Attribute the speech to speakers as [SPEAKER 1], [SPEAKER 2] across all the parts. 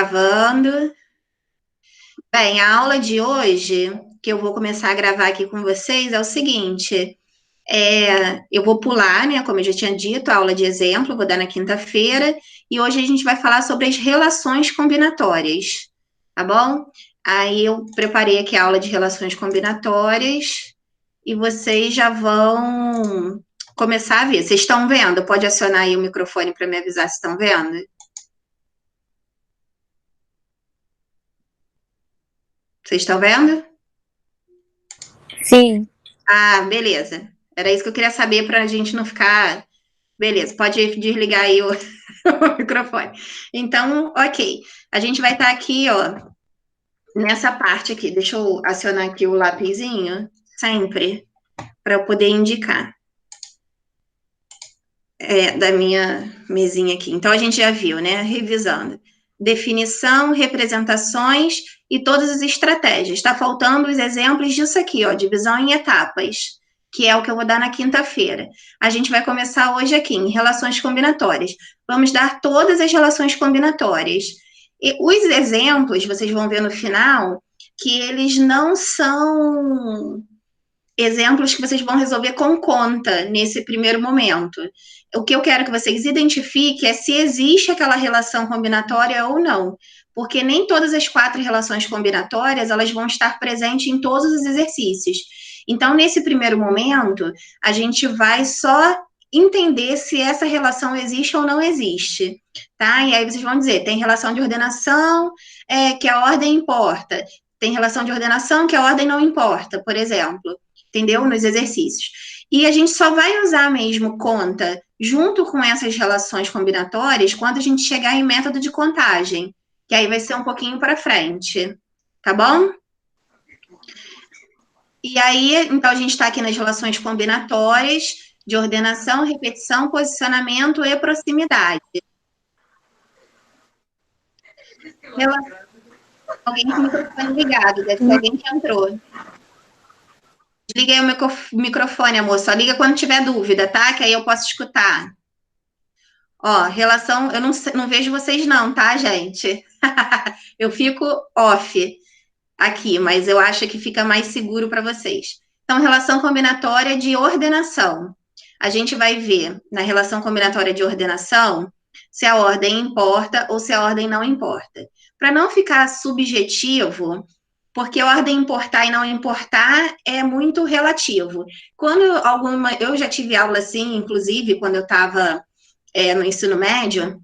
[SPEAKER 1] Gravando. Bem, a aula de hoje, que eu vou começar a gravar aqui com vocês, é o seguinte: eu vou pular, né? Como eu já tinha dito, a aula de exemplo, vou dar na quinta-feira, e hoje a gente vai falar sobre as relações combinatórias, tá bom? Aí eu preparei aqui a aula de relações combinatórias e vocês já vão começar a ver. Vocês estão vendo? Pode acionar aí o microfone para me avisar se estão vendo. Vocês estão vendo?
[SPEAKER 2] Sim.
[SPEAKER 1] Ah, beleza. Era isso que eu queria saber para a gente não ficar. Beleza, pode desligar aí o, o microfone. Então, ok. A gente vai estar aqui, ó, nessa parte aqui. Deixa eu acionar aqui o lapisinho, sempre, para eu poder indicar. Da minha mesinha aqui. Então, a gente já viu, né? Revisando. Definição, representações e todas as estratégias. Está faltando os exemplos disso aqui, ó, divisão em etapas, que é o que eu vou dar na quinta-feira. A gente vai começar hoje aqui, em relações combinatórias. Vamos dar todas as relações combinatórias. E os exemplos, vocês vão ver no final, que eles não são exemplos que vocês vão resolver com conta nesse primeiro momento. O que eu quero que vocês identifiquem é se existe aquela relação combinatória ou não, porque nem todas as 4 relações combinatórias elas vão estar presentes em todos os exercícios. Então, nesse primeiro momento, a gente vai só entender se essa relação existe ou não existe, tá? E aí vocês vão dizer, tem relação de ordenação, que a ordem importa. Tem relação de ordenação que a ordem não importa, por exemplo, entendeu? Nos exercícios. E a gente só vai usar mesmo conta junto com essas relações combinatórias quando a gente chegar em método de contagem, que aí vai ser um pouquinho para frente, tá bom? E aí, então, a gente está aqui nas relações combinatórias de ordenação, repetição, posicionamento e proximidade. Alguém com o microfone ligado, deve ser alguém que entrou. Desliguei o microfone, amor, só liga quando tiver dúvida, tá? Que aí eu posso escutar. Ó, relação, eu não vejo vocês não, tá, gente? Eu fico off aqui, mas eu acho que fica mais seguro para vocês. Então, relação combinatória de ordenação. A gente vai ver na relação combinatória de ordenação se a ordem importa ou se a ordem não importa. Para não ficar subjetivo, porque a ordem importar e não importar é muito relativo. Eu já tive aula assim, inclusive, quando eu estava no ensino médio,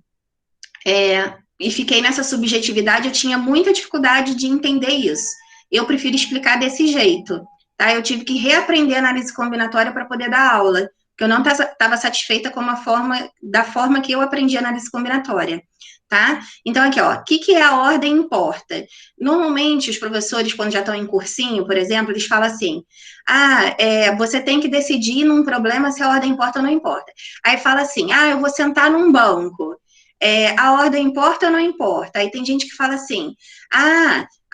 [SPEAKER 1] e fiquei nessa subjetividade, eu tinha muita dificuldade de entender isso. Eu prefiro explicar desse jeito, tá? Eu tive que reaprender análise combinatória para poder dar aula, porque eu não estava satisfeita com da forma que eu aprendi análise combinatória, tá? Então, aqui, ó, o que é a ordem importa? Normalmente, os professores, quando já estão em cursinho, por exemplo, eles falam assim, você tem que decidir num problema se a ordem importa ou não importa. Aí fala assim, eu vou sentar num banco. A ordem importa ou não importa? Aí tem gente que fala assim,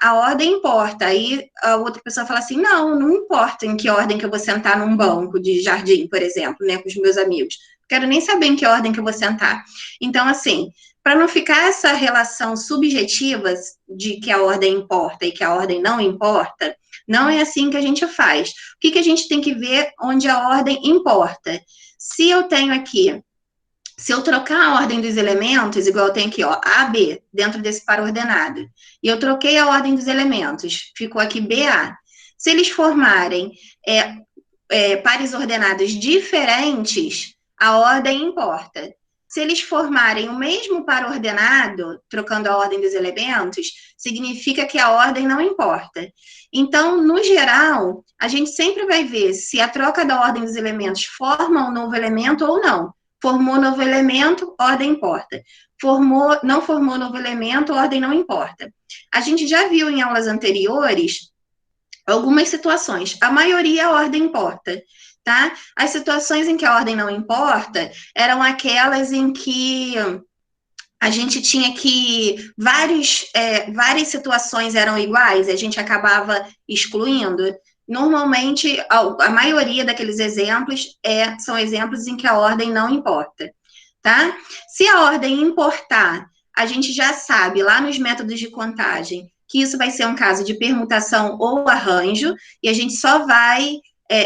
[SPEAKER 1] a ordem importa. Aí a outra pessoa fala assim, não importa em que ordem que eu vou sentar num banco de jardim, por exemplo, né, com os meus amigos. Quero nem saber em que ordem que eu vou sentar. Então, assim, para não ficar essa relação subjetiva de que a ordem importa e que a ordem não importa, não é assim que a gente faz. O que a gente tem que ver onde a ordem importa? Se eu tenho aqui se eu trocar a ordem dos elementos, igual eu tenho aqui, ó, A, B, dentro desse par ordenado, e eu troquei a ordem dos elementos, ficou aqui BA. Se eles formarem pares ordenados diferentes, a ordem importa. Se eles formarem o mesmo par ordenado, trocando a ordem dos elementos, significa que a ordem não importa. Então, no geral, a gente sempre vai ver se a troca da ordem dos elementos forma um novo elemento ou não. Formou novo elemento, ordem importa. Não formou novo elemento, ordem não importa. A gente já viu em aulas anteriores algumas situações. A maioria a ordem importa, tá? As situações em que a ordem não importa eram aquelas em que a gente tinha que várias situações eram iguais, a gente acabava excluindo. Normalmente, a maioria daqueles exemplos são exemplos em que a ordem não importa, tá? Se a ordem importar, a gente já sabe lá nos métodos de contagem que isso vai ser um caso de permutação ou arranjo, e a gente só vai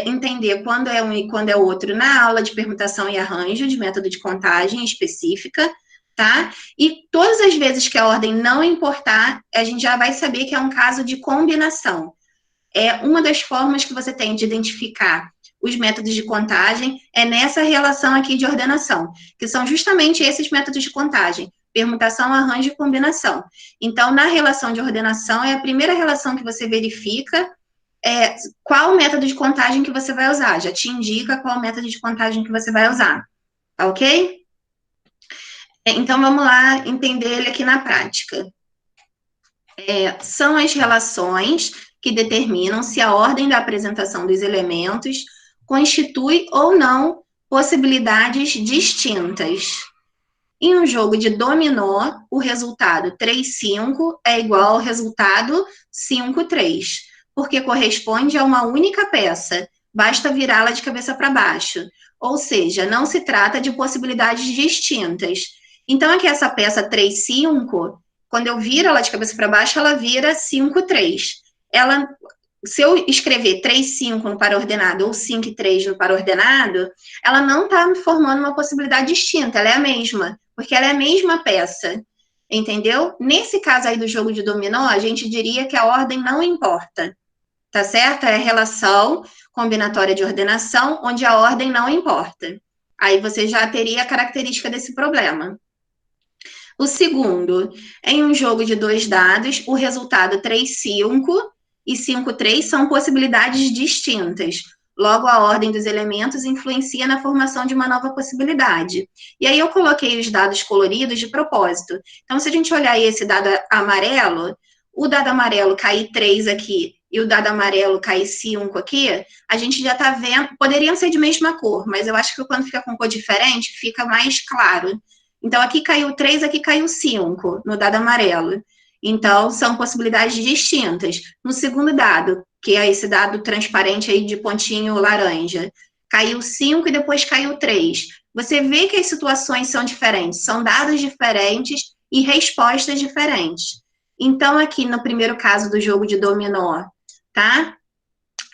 [SPEAKER 1] entender quando é um e quando é outro na aula de permutação e arranjo, de método de contagem específica, tá? E todas as vezes que a ordem não importar, a gente já vai saber que é um caso de combinação. É uma das formas que você tem de identificar os métodos de contagem é nessa relação aqui de ordenação, que são justamente esses métodos de contagem: permutação, arranjo e combinação. Então, na relação de ordenação, é a primeira relação que você verifica qual o método de contagem que você vai usar. Já te indica qual o método de contagem que você vai usar. Tá ok? Então, vamos lá entender ele aqui na prática. São as relações que determinam se a ordem da apresentação dos elementos constitui ou não possibilidades distintas. Em um jogo de dominó, o resultado 3-5 é igual ao resultado 5-3, porque corresponde a uma única peça, basta virá-la de cabeça para baixo. Ou seja, não se trata de possibilidades distintas. Então, aqui essa peça 3-5, quando eu viro ela de cabeça para baixo, ela vira 5-3. Se eu escrever 3-5 no par ordenado ou 5-3 no par ordenado, ela não está formando uma possibilidade distinta, ela é a mesma, porque ela é a mesma peça, entendeu? Nesse caso aí do jogo de dominó, a gente diria que a ordem não importa, tá certo? É a relação combinatória de ordenação, onde a ordem não importa. Aí você já teria a característica desse problema. O segundo, em um jogo de 2 dados, o resultado 3-5 e 5-3 são possibilidades distintas. Logo, a ordem dos elementos influencia na formação de uma nova possibilidade. E aí eu coloquei os dados coloridos de propósito. Então, se a gente olhar esse dado amarelo, o dado amarelo cair 3 aqui e o dado amarelo cair 5 aqui, a gente já está vendo, poderiam ser de mesma cor, mas eu acho que quando fica com cor diferente, fica mais claro. Então, aqui caiu 3, aqui caiu 5, no dado amarelo. Então, são possibilidades distintas. No segundo dado, que é esse dado transparente aí de pontinho laranja, caiu 5 e depois caiu 3. Você vê que as situações são diferentes, são dados diferentes e respostas diferentes. Então, aqui no primeiro caso do jogo de dominó, tá?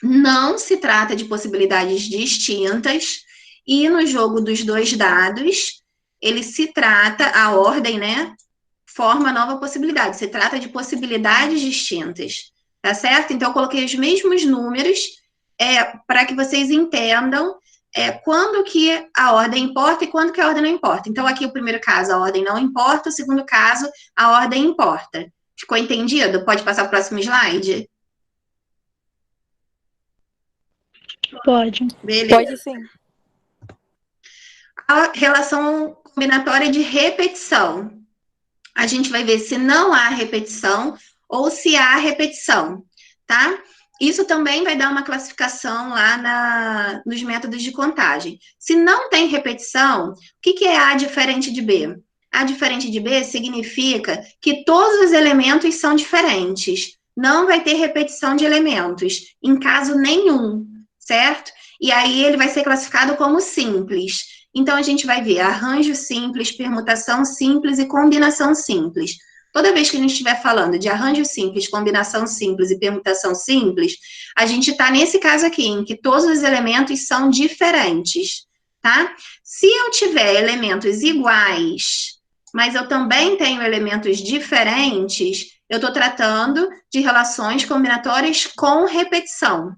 [SPEAKER 1] Não se trata de possibilidades distintas. E no jogo dos 2 dados, ele se trata, a ordem, né, forma nova possibilidade, se trata de possibilidades distintas, tá certo? Então, eu coloquei os mesmos números para que vocês entendam quando que a ordem importa e quando que a ordem não importa. Então, aqui o primeiro caso, a ordem não importa, o segundo caso, a ordem importa. Ficou entendido? Pode passar para o próximo slide?
[SPEAKER 2] Pode.
[SPEAKER 1] Beleza.
[SPEAKER 2] Pode sim.
[SPEAKER 1] A relação combinatória de repetição. A gente vai ver se não há repetição ou se há repetição, tá? Isso também vai dar uma classificação lá nos métodos de contagem. Se não tem repetição, o que é A diferente de B? A diferente de B significa que todos os elementos são diferentes. Não vai ter repetição de elementos, em caso nenhum, certo? E aí ele vai ser classificado como simples. Então, a gente vai ver arranjo simples, permutação simples e combinação simples. Toda vez que a gente estiver falando de arranjo simples, combinação simples e permutação simples, a gente está nesse caso aqui, em que todos os elementos são diferentes, tá? Se eu tiver elementos iguais, mas eu também tenho elementos diferentes, eu estou tratando de relações combinatórias com repetição.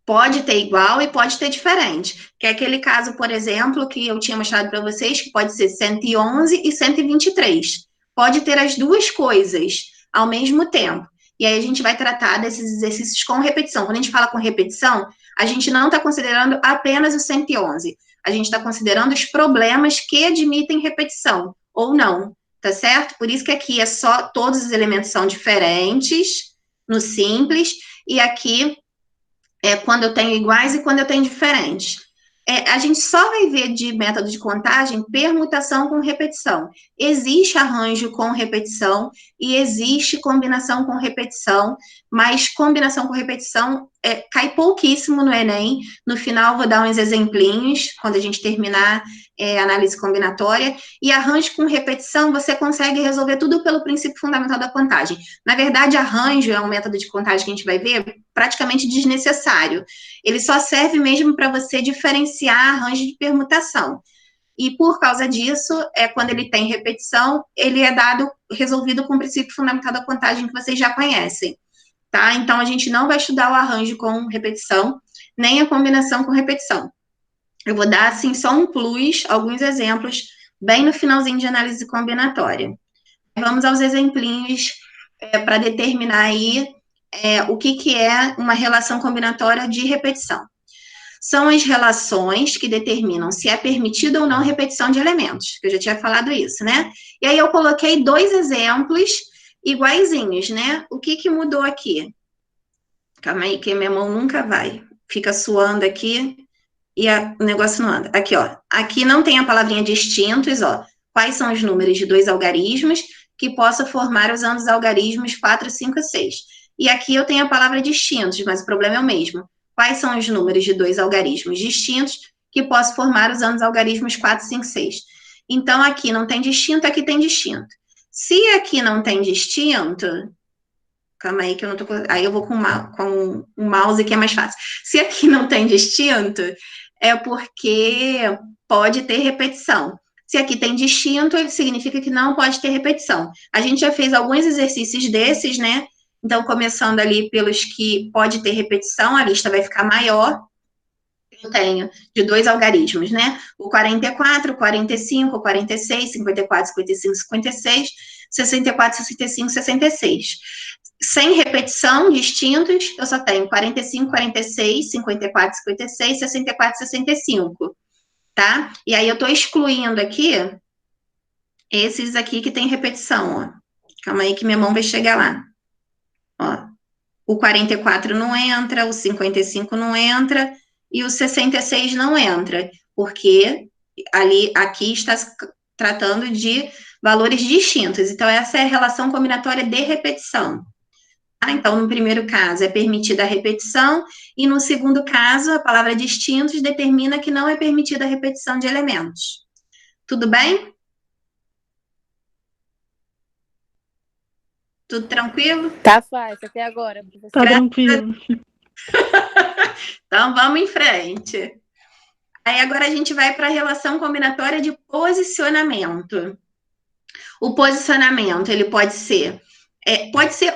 [SPEAKER 1] Pode ter igual e pode ter diferente. Que é aquele caso, por exemplo, que eu tinha mostrado para vocês, que pode ser 111 e 123. Pode ter as duas coisas ao mesmo tempo. E aí a gente vai tratar desses exercícios com repetição. Quando a gente fala com repetição, a gente não está considerando apenas o 111. A gente está considerando os problemas que admitem repetição, ou não, tá certo? Por isso que aqui é só, todos os elementos são diferentes, no simples, e aqui quando eu tenho iguais e quando eu tenho diferentes. A gente só vai ver de método de contagem permutação com repetição. Existe arranjo com repetição e existe combinação com repetição, mas combinação com repetição cai pouquíssimo no Enem. No final, vou dar uns exemplinhos, quando a gente terminar análise combinatória, e arranjo com repetição, você consegue resolver tudo pelo princípio fundamental da contagem. Na verdade, arranjo é um método de contagem que a gente vai ver praticamente desnecessário. Ele só serve mesmo para você diferenciar arranjo de permutação. E por causa disso, quando ele tem repetição, ele é resolvido com o princípio fundamental da contagem que vocês já conhecem, tá? Então, a gente não vai estudar o arranjo com repetição, nem a combinação com repetição. Eu vou dar, assim, só um plus, alguns exemplos, bem no finalzinho de análise combinatória. Vamos aos exemplinhos para determinar aí o que é uma relação combinatória de repetição. São as relações que determinam se é permitida ou não repetição de elementos, que eu já tinha falado isso, né? E aí eu coloquei 2 exemplos iguaizinhos, né? O que mudou aqui? Calma aí, que minha mão nunca vai. Fica suando aqui e o negócio não anda. Aqui, ó. Aqui não tem a palavrinha distintos, ó. Quais são os números de 2 algarismos que possa formar usando os algarismos 4, 5 e 6. E aqui eu tenho a palavra distintos, mas o problema é o mesmo. Quais são os números de 2 algarismos distintos que posso formar usando os algarismos 4, 5, 6? Então, aqui não tem distinto, aqui tem distinto. Se aqui não tem distinto, calma aí que eu não tô... Aí eu vou com o mouse que é mais fácil. Se aqui não tem distinto, é porque pode ter repetição. Se aqui tem distinto, significa que não pode ter repetição. A gente já fez alguns exercícios desses, né? Então, começando ali pelos que pode ter repetição, a lista vai ficar maior. Eu tenho de 2 algarismos, né? O 44, o 45, o 46, 54, 55, 56, 64, 65, 66. Sem repetição, distintos, eu só tenho 45, 46, 54, 56, 64, 65, tá? E aí eu tô excluindo aqui esses aqui que tem repetição, ó. Calma aí que minha mão vai chegar lá. Ó, o 44 não entra, o 55 não entra e o 66 não entra, porque aqui está se tratando de valores distintos. Então, essa é a relação combinatória de repetição. Tá? Então, no primeiro caso, é permitida a repetição, e no segundo caso, a palavra distintos determina que não é permitida a repetição de elementos. Tudo bem? Tudo tranquilo?
[SPEAKER 3] Tá fácil, até agora.
[SPEAKER 2] Tá tranquilo.
[SPEAKER 1] Então, vamos em frente. Aí, agora a gente vai para a relação combinatória de posicionamento. O posicionamento, ele pode ser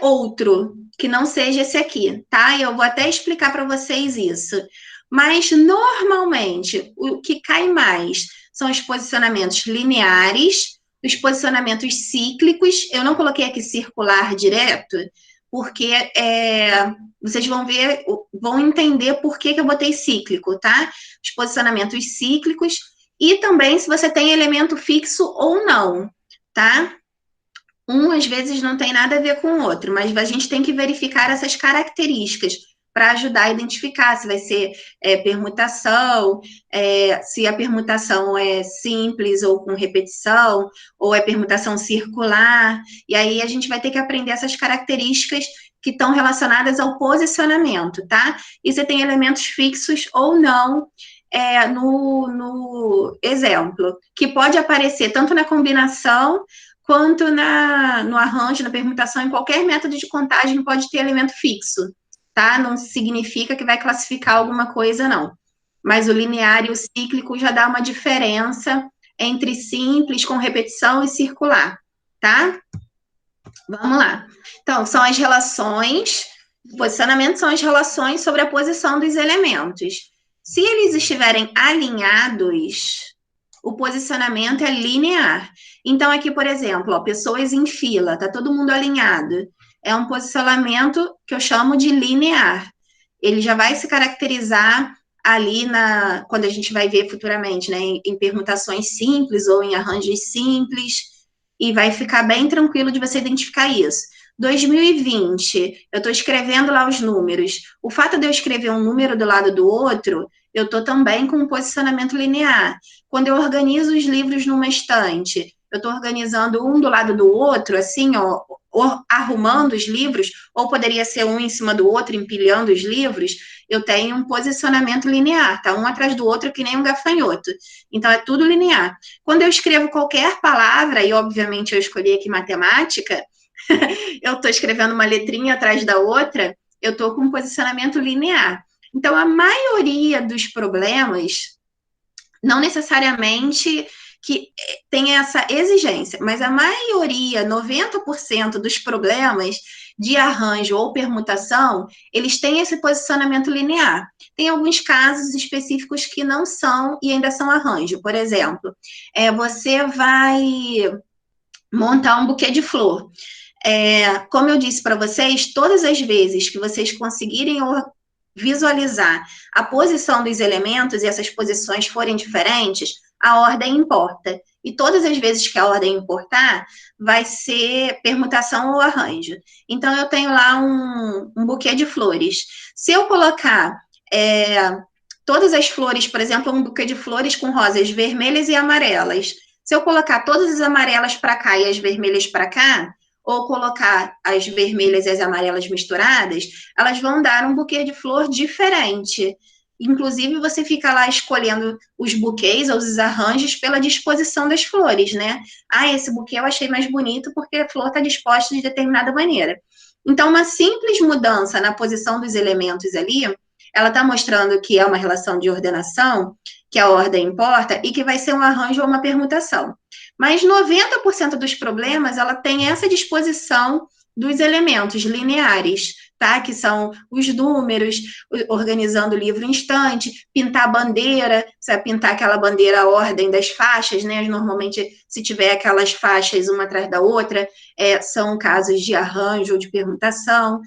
[SPEAKER 1] outro, que não seja esse aqui, tá? E eu vou até explicar para vocês isso. Mas, normalmente, o que cai mais são os posicionamentos lineares, os posicionamentos cíclicos. Eu não coloquei aqui circular direto, porque vocês vão entender por que eu botei cíclico, tá? Os posicionamentos cíclicos e também se você tem elemento fixo ou não, tá? Às vezes, não tem nada a ver com o outro, mas a gente tem que verificar essas características para ajudar a identificar se vai ser permutação, se a permutação é simples ou com repetição, ou é permutação circular, e aí a gente vai ter que aprender essas características que estão relacionadas ao posicionamento, tá? E se tem elementos fixos ou não no exemplo, que pode aparecer tanto na combinação quanto no arranjo, na permutação, em qualquer método de contagem pode ter elemento fixo, tá? Não significa que vai classificar alguma coisa, não. Mas o linear e o cíclico já dá uma diferença entre simples, com repetição, e circular, tá? Vamos lá. Então, são as relações, o posicionamento são as relações sobre a posição dos elementos. Se eles estiverem alinhados, o posicionamento é linear. Então, aqui, por exemplo, ó, pessoas em fila, tá todo mundo alinhado. É um posicionamento que eu chamo de linear. Ele já vai se caracterizar ali quando a gente vai ver futuramente, né, em permutações simples ou em arranjos simples, e vai ficar bem tranquilo de você identificar isso. 2020, eu estou escrevendo lá os números. O fato de eu escrever um número do lado do outro, eu estou também com um posicionamento linear. Quando eu organizo os livros numa estante, eu estou organizando um do lado do outro, assim, ó, arrumando os livros, ou poderia ser um em cima do outro, empilhando os livros, eu tenho um posicionamento linear, tá? Um atrás do outro, que nem um gafanhoto. Então, é tudo linear. Quando eu escrevo qualquer palavra, e obviamente eu escolhi aqui matemática, eu estou escrevendo uma letrinha atrás da outra, eu estou com um posicionamento linear. Então, a maioria dos problemas, não necessariamente que tem essa exigência, mas a maioria, 90% dos problemas de arranjo ou permutação, eles têm esse posicionamento linear. Tem alguns casos específicos que não são e ainda são arranjo. Por exemplo, você vai montar um buquê de flor. Como eu disse para vocês, todas as vezes que vocês conseguirem visualizar a posição dos elementos e essas posições forem diferentes, a ordem importa. E todas as vezes que a ordem importar, vai ser permutação ou arranjo. Então, eu tenho lá um buquê de flores. Se eu colocar todas as flores, por exemplo, um buquê de flores com rosas vermelhas e amarelas, se eu colocar todas as amarelas para cá e as vermelhas para cá, ou colocar as vermelhas e as amarelas misturadas, elas vão dar um buquê de flor diferente. Inclusive, você fica lá escolhendo os buquês ou os arranjos pela disposição das flores, né? Esse buquê eu achei mais bonito porque a flor está disposta de determinada maneira. Então, uma simples mudança na posição dos elementos ali, ela está mostrando que é uma relação de ordenação, que a ordem importa, e que vai ser um arranjo ou uma permutação. Mas 90% dos problemas, ela tem essa disposição dos elementos lineares, tá? Que são os números, organizando o livro em estante, pintar bandeira, você vai pintar aquela bandeira, a ordem das faixas, né? Normalmente, se tiver aquelas faixas uma atrás da outra, são casos de arranjo ou de permutação.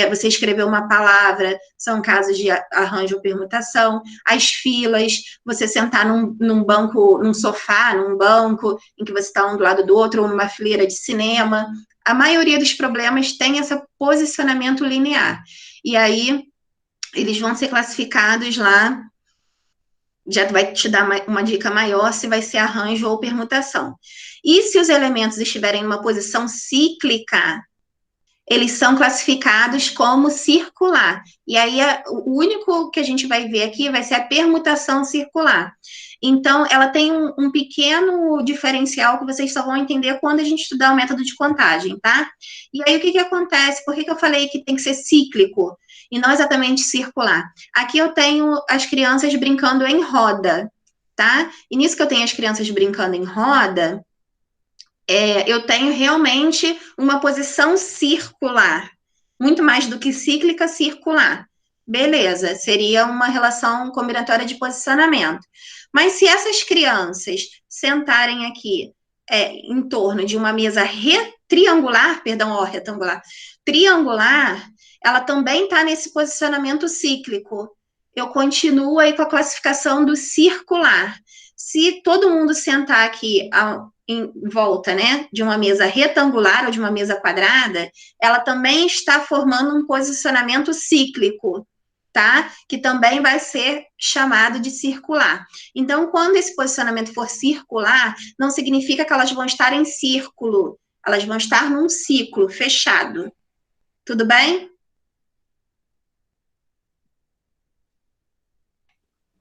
[SPEAKER 1] Você escrever uma palavra, são casos de arranjo ou permutação. As filas, você sentar num banco, num sofá, num banco, em que você está um do lado do outro, ou numa fileira de cinema. A maioria dos problemas tem esse posicionamento linear. E aí, eles vão ser classificados lá, já vai te dar uma dica maior se vai ser arranjo ou permutação. E se os elementos estiverem em uma posição cíclica, eles são classificados como circular. E aí, o único que a gente vai ver aqui vai ser a permutação circular. Então, ela tem um pequeno diferencial que vocês só vão entender quando a gente estudar o método de contagem, tá? E aí, o que acontece? Por que eu falei que tem que ser cíclico e não exatamente circular? Aqui eu tenho as crianças brincando em roda, tá? E nisso que eu tenho as crianças brincando em roda, eu tenho realmente uma posição circular, muito mais do que cíclica, circular. Beleza, seria uma relação combinatória de posicionamento. Mas se essas crianças sentarem aqui em torno de uma mesa triangular, triangular, ela também está nesse posicionamento cíclico. Eu continuo aí com a classificação do circular. Se todo mundo sentar aqui em volta, né, de uma mesa retangular ou de uma mesa quadrada, ela também está formando um posicionamento cíclico, tá? Que também vai ser chamado de circular. Então, quando esse posicionamento for circular, não significa que elas vão estar em círculo, elas vão estar num ciclo fechado. Tudo bem?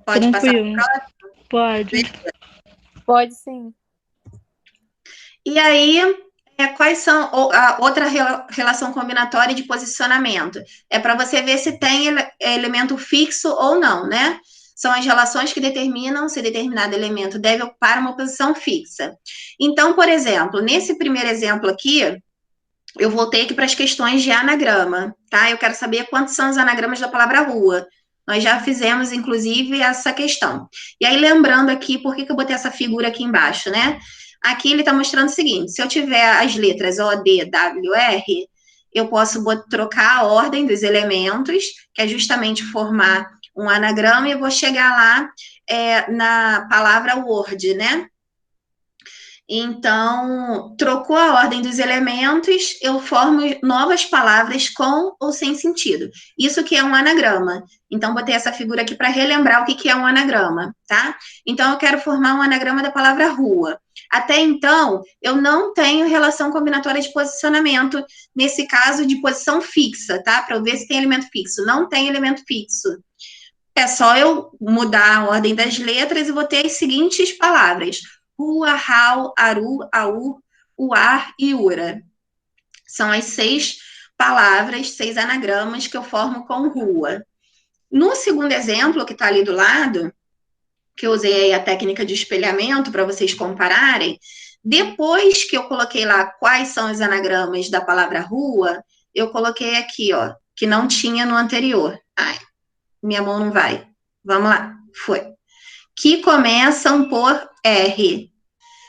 [SPEAKER 1] Pode
[SPEAKER 2] Tranquilo.
[SPEAKER 1] passar para o próximo?
[SPEAKER 2] Pode.
[SPEAKER 3] Pode sim.
[SPEAKER 1] E aí, quais são a outra relação combinatória de posicionamento? É para você ver se tem elemento fixo ou não, né? São as relações que determinam se determinado elemento deve ocupar uma posição fixa. Então, por exemplo, nesse primeiro exemplo aqui, eu voltei aqui para as questões de anagrama, tá? Eu quero saber quantos são os anagramas da palavra rua. Nós já fizemos, inclusive, essa questão. E aí, lembrando aqui, por que eu botei essa figura aqui embaixo, né? Aqui ele está mostrando o seguinte, se eu tiver as letras O, D, W, R, eu posso trocar a ordem dos elementos, que é justamente formar um anagrama, e eu vou chegar lá na palavra Word, né? Então, trocou a ordem dos elementos, eu formo novas palavras com ou sem sentido. Isso que é um anagrama. Então, botei essa figura aqui para relembrar o que é um anagrama, tá? Então, eu quero formar um anagrama da palavra rua. Até então, eu não tenho relação combinatória de posicionamento, nesse caso de posição fixa, tá? Para eu ver se tem elemento fixo. Não tem elemento fixo. É só eu mudar a ordem das letras e vou ter as seguintes palavras: rua, rau, aru, aur, uar e ura. São as 6 palavras, 6 anagramas que eu formo com rua. No segundo exemplo, que está ali do lado, que eu usei aí a técnica de espelhamento para vocês compararem, depois que eu coloquei lá quais são os anagramas da palavra rua, eu coloquei aqui, ó, que não tinha no anterior. Ai, minha mão não vai. Vamos lá, foi. Que começam por R.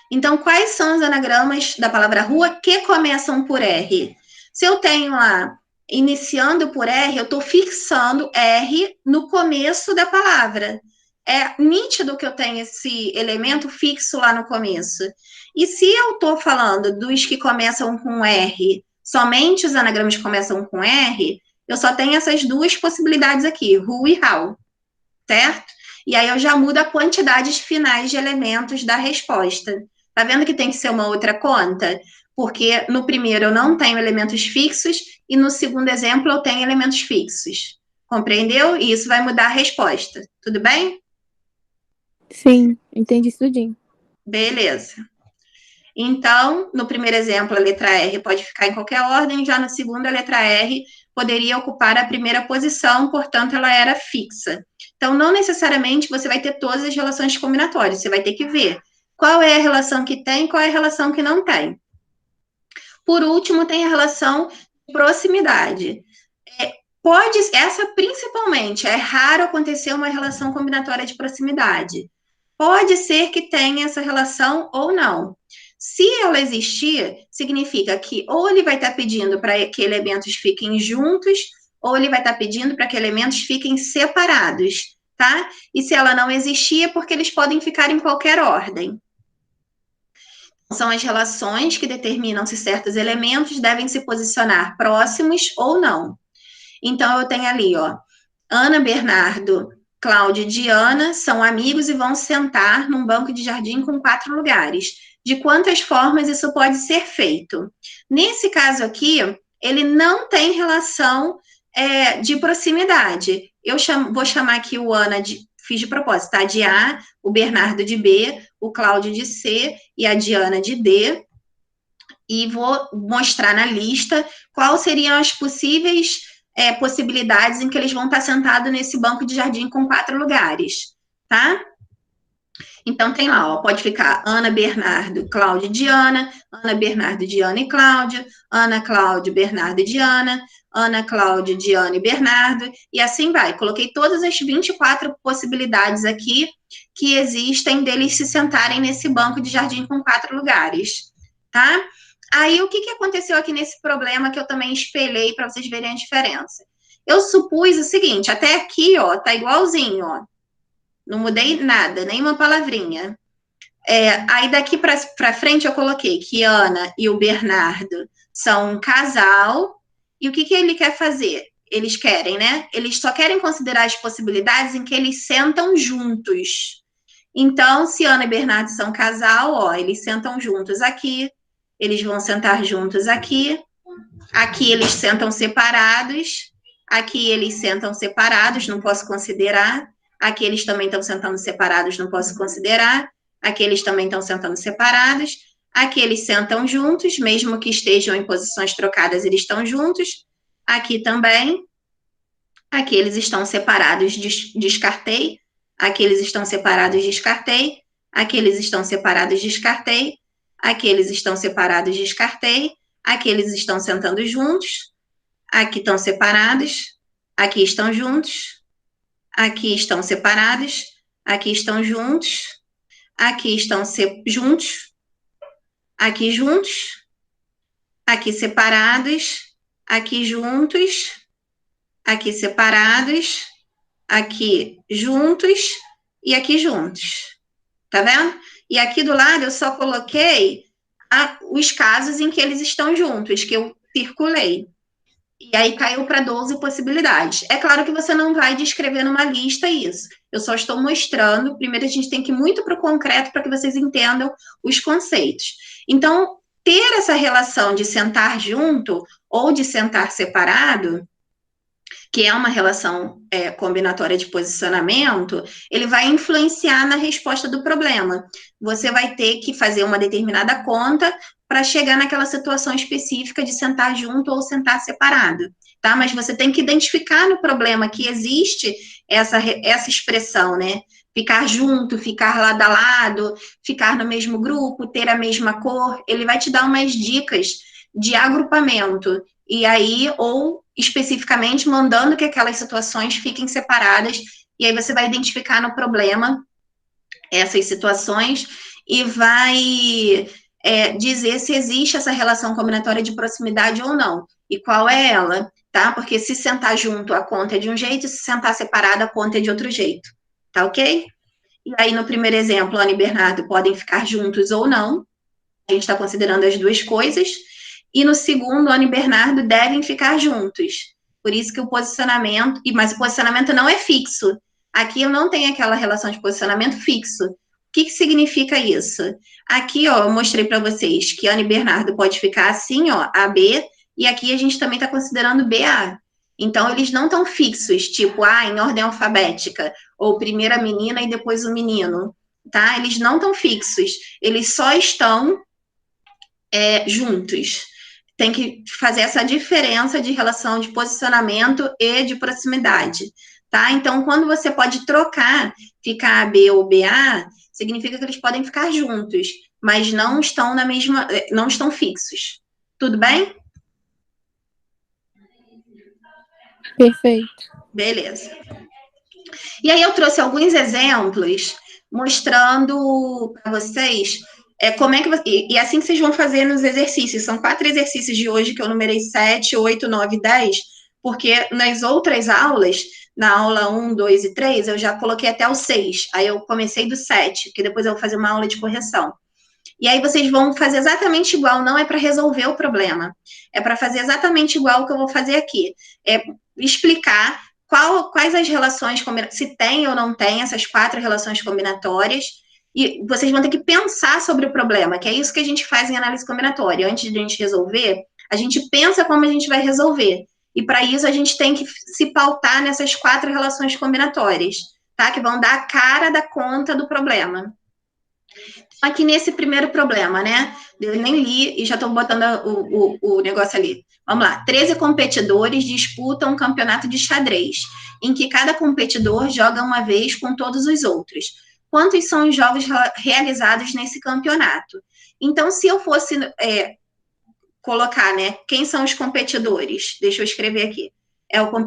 [SPEAKER 1] Então, quais são os anagramas da palavra rua que começam por R? Se eu tenho lá, iniciando por R, eu estou fixando R no começo da palavra. É nítido que eu tenho esse elemento fixo lá no começo. E se eu estou falando dos que começam com R, somente os anagramas que começam com R, eu só tenho essas 2 possibilidades aqui, rua e rau, certo? E aí eu já mudo a quantidade finais de elementos da resposta. Tá vendo que tem que ser uma outra conta? Porque no primeiro eu não tenho elementos fixos e no segundo exemplo eu tenho elementos fixos. Compreendeu? E isso vai mudar a resposta. Tudo bem?
[SPEAKER 3] Sim, entendi isso tudinho.
[SPEAKER 1] Beleza. Então, no primeiro exemplo, a letra R pode ficar em qualquer ordem, já no segundo, a letra R poderia ocupar a primeira posição, portanto, ela era fixa. Então, não necessariamente você vai ter todas as relações combinatórias, você vai ter que ver qual é a relação que tem e qual é a relação que não tem. Por último, tem a relação de proximidade. Essa principalmente, é raro acontecer uma relação combinatória de proximidade. Pode ser que tenha essa relação ou não. Se ela existir, significa que ou ele vai estar pedindo para que elementos fiquem juntos, ou ele vai estar pedindo para que elementos fiquem separados, tá? E se ela não existir, é porque eles podem ficar em qualquer ordem. São as relações que determinam se certos elementos devem se posicionar próximos ou não. Então, eu tenho ali, ó, Ana, Bernardo, Cláudia e Diana são amigos e vão sentar num banco de jardim com 4 lugares. De quantas formas isso pode ser feito? Nesse caso aqui, ele não tem relação de proximidade. Vou chamar aqui o Ana fiz de propósito, tá? De A, o Bernardo de B, o Cláudio de C e a Diana de D. E vou mostrar na lista quais seriam as possíveis possibilidades em que eles vão estar sentados nesse banco de jardim com 4 lugares, tá? Então, tem lá, ó, pode ficar Ana, Bernardo, Cláudio e Diana, Ana, Bernardo, Diana e Cláudio, Ana, Cláudio, Bernardo e Diana, Ana, Cláudio, Diana e Bernardo, e assim vai. Coloquei todas as 24 possibilidades aqui que existem deles se sentarem nesse banco de jardim com 4 lugares, tá? Aí, o que aconteceu aqui nesse problema que eu também espelhei para vocês verem a diferença? Eu supus o seguinte, até aqui, ó, tá igualzinho, ó. Não mudei nada, nenhuma palavrinha. Aí, daqui para frente, eu coloquei que Ana e o Bernardo são um casal. E o que ele quer fazer? Eles querem, né? Eles só querem considerar as possibilidades em que eles sentam juntos. Então, se Ana e Bernardo são casal, ó, eles sentam juntos aqui. Eles vão sentar juntos aqui. Aqui eles sentam separados. Aqui eles sentam separados, não posso considerar. Aqui eles também estão sentando separados, não posso considerar. Aqui eles também estão sentando separados. Aqui eles sentam juntos, mesmo que estejam em posições trocadas, eles estão juntos. Aqui também. Aqui eles estão separados, descartei. Aqui eles estão separados, descartei. Aqui eles estão separados, descartei. Aqui eles estão separados, descartei. Aqui eles estão sentando juntos. Aqui estão separados. Aqui estão juntos. Aqui estão separados. Aqui estão juntos. Aqui estão juntos. Aqui juntos. Aqui separados. Aqui juntos. Aqui separados. Aqui juntos. E aqui juntos. Tá vendo? E aqui do lado eu só coloquei os casos em que eles estão juntos, que eu circulei. E aí caiu para 12 possibilidades. É claro que você não vai descrever numa lista isso. Eu só estou mostrando. Primeiro, a gente tem que ir muito para o concreto para que vocês entendam os conceitos. Então, ter essa relação de sentar junto ou de sentar separado, que é uma relação combinatória de posicionamento, ele vai influenciar na resposta do problema. Você vai ter que fazer uma determinada conta para chegar naquela situação específica de sentar junto ou sentar separado, tá? Mas você tem que identificar no problema que existe essa expressão, né? Ficar junto, ficar lado a lado, ficar no mesmo grupo, ter a mesma cor. Ele vai te dar umas dicas de agrupamento. E aí, ou especificamente mandando que aquelas situações fiquem separadas, e aí você vai identificar no problema essas situações e vai dizer se existe essa relação combinatória de proximidade ou não, e qual é ela, tá? Porque se sentar junto, a conta é de um jeito, se sentar separada, a conta é de outro jeito, tá ok? E aí, no primeiro exemplo, Ana e Bernardo podem ficar juntos ou não, a gente está considerando as duas coisas, e no segundo, Ana e Bernardo devem ficar juntos. Por isso que o posicionamento, mas o posicionamento não é fixo. Aqui eu não tenho aquela relação de posicionamento fixo. O que significa isso? Aqui, ó, eu mostrei para vocês que Ana e Bernardo pode ficar assim, ó, AB, e aqui a gente também está considerando BA. Então, eles não estão fixos, tipo, em ordem alfabética, ou primeiro a menina e depois o menino, tá? Eles não estão fixos, eles só estão juntos. Tem que fazer essa diferença de relação de posicionamento e de proximidade, tá? Então, quando você pode trocar, ficar AB ou BA, significa que eles podem ficar juntos, mas não estão na mesma, não estão fixos. Tudo bem?
[SPEAKER 3] Perfeito.
[SPEAKER 1] Beleza. E aí eu trouxe alguns exemplos mostrando para vocês como é que e assim que vocês vão fazer nos exercícios. São 4 exercícios de hoje que eu numerei 7, 8, 9, 10, porque nas outras aulas, na aula 1, 2 e 3, eu já coloquei até o 6. Aí eu comecei do 7, que depois eu vou fazer uma aula de correção. E aí vocês vão fazer exatamente igual, não é para resolver o problema, é para fazer exatamente igual o que eu vou fazer aqui. É explicar quais as relações, se tem ou não tem essas 4 relações combinatórias, e vocês vão ter que pensar sobre o problema, que é isso que a gente faz em análise combinatória. Antes de a gente resolver, a gente pensa como a gente vai resolver. E para isso a gente tem que se pautar nessas 4 relações combinatórias, tá? Que vão dar a cara da conta do problema. Aqui nesse primeiro problema, né? Eu nem li e já estou botando o negócio ali. Vamos lá. 13 competidores disputam um campeonato de xadrez, em que cada competidor joga uma vez com todos os outros. Quantos são os jogos realizados nesse campeonato? Então, se eu fosse colocar, né? Quem são os competidores? Deixa eu escrever aqui.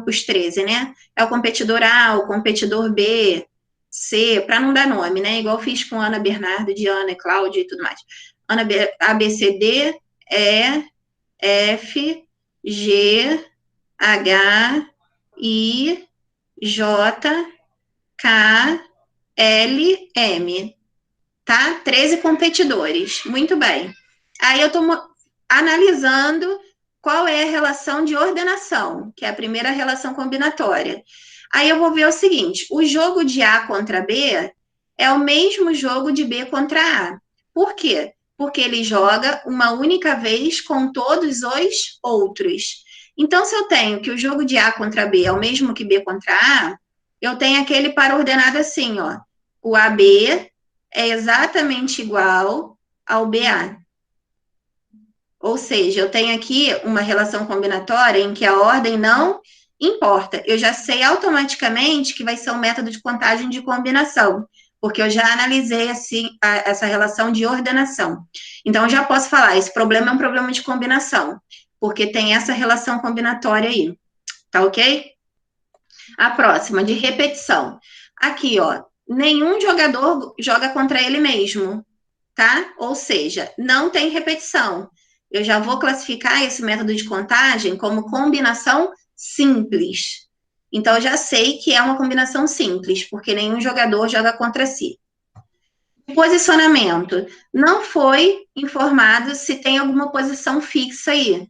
[SPEAKER 1] Os 13, né? É o competidor A, o competidor B, C, para não dar nome, né? Igual fiz com Ana Bernardo, Diana, Cláudia e tudo mais. Ana A, B, C, D, E, F, G, H, I, J, K, L, M. Tá? 13 competidores. Muito bem. Aí eu estou analisando qual é a relação de ordenação, que é a primeira relação combinatória. Aí eu vou ver o seguinte: o jogo de A contra B é o mesmo jogo de B contra A. Por quê? Porque ele joga uma única vez com todos os outros. Então, se eu tenho que o jogo de A contra B é o mesmo que B contra A, eu tenho aquele par ordenado assim, ó. O AB é exatamente igual ao BA. Ou seja, eu tenho aqui uma relação combinatória em que a ordem não importa. Eu já sei automaticamente que vai ser um método de contagem de combinação, porque eu já analisei assim, essa relação de ordenação. Então, eu já posso falar, esse problema é um problema de combinação, porque tem essa relação combinatória aí. Tá ok? A próxima, de repetição. Aqui, ó, nenhum jogador joga contra ele mesmo, tá? Ou seja, não tem repetição. Eu já vou classificar esse método de contagem como combinação simples. Então, eu já sei que é uma combinação simples, porque nenhum jogador joga contra si. Posicionamento. Não foi informado se tem alguma posição fixa aí.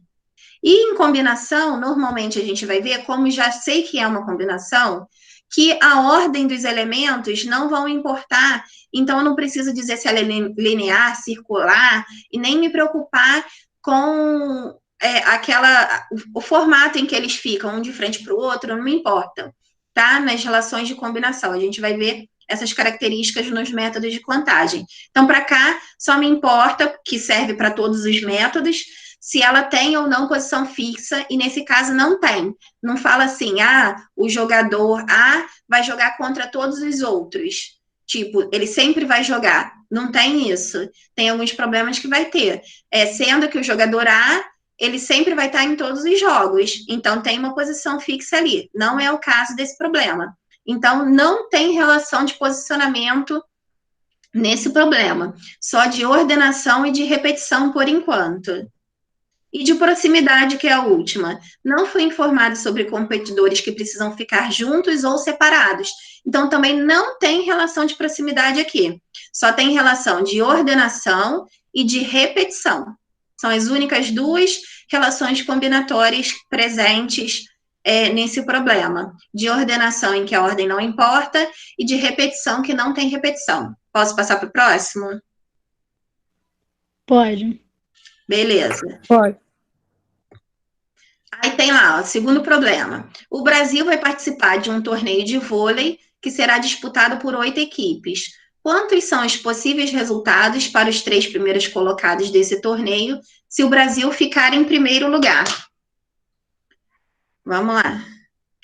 [SPEAKER 1] E em combinação, normalmente a gente vai ver, como já sei que é uma combinação, que a ordem dos elementos não vão importar, então eu não preciso dizer se ela é linear, circular, e nem me preocupar com o formato em que eles ficam, um de frente para o outro, não me importa, tá? Nas relações de combinação, a gente vai ver essas características nos métodos de contagem. Então, para cá, só me importa, que serve para todos os métodos, se ela tem ou não posição fixa, e nesse caso não tem. Não fala assim, o jogador A vai jogar contra todos os outros. Tipo, ele sempre vai jogar. Não tem isso. Tem alguns problemas que vai ter. Sendo que o jogador A, ele sempre vai estar em todos os jogos. Então, tem uma posição fixa ali. Não é o caso desse problema. Então, não tem relação de posicionamento nesse problema. Só de ordenação e de repetição por enquanto. E de proximidade, que é a última. Não fui informado sobre competidores que precisam ficar juntos ou separados. Então, também não tem relação de proximidade aqui. Só tem relação de ordenação e de repetição. São as únicas duas relações combinatórias presentes nesse problema. De ordenação, em que a ordem não importa, e de repetição, que não tem repetição. Posso passar para o próximo?
[SPEAKER 2] Pode.
[SPEAKER 1] Beleza.
[SPEAKER 3] Pode.
[SPEAKER 1] Aí tem lá, ó, segundo problema. O Brasil vai participar de um torneio de vôlei que será disputado por 8 equipes. Quantos são os possíveis resultados para os 3 primeiros colocados desse torneio se o Brasil ficar em primeiro lugar? Vamos lá.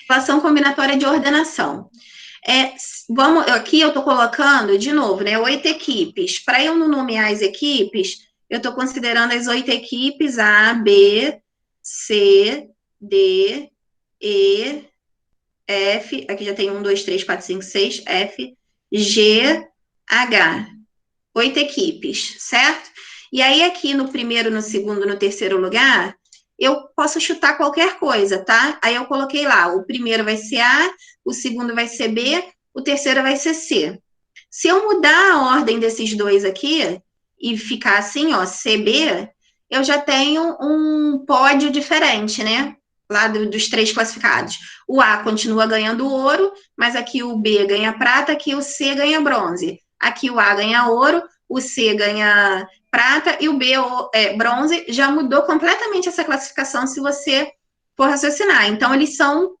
[SPEAKER 1] Relação combinatória de ordenação. Aqui eu estou colocando, de novo, 8 equipes. Para eu não nomear as equipes, eu estou considerando as 8 equipes A, B, C, D, E, F, aqui já tem 1, 2, 3, 4, 5, 6, F, G, H. 8 equipes, certo? E aí aqui no primeiro, no segundo, no terceiro lugar, eu posso chutar qualquer coisa, tá? Aí eu coloquei lá, o primeiro vai ser A, o segundo vai ser B, o terceiro vai ser C. Se eu mudar a ordem desses dois aqui, e ficar assim, ó, CB, eu já tenho um pódio diferente, né? Lá dos 3 classificados. O A continua ganhando ouro, mas aqui o B ganha prata, aqui o C ganha bronze. Aqui o A ganha ouro, o C ganha prata e o B bronze. Já mudou completamente essa classificação se você for raciocinar. Então, eles são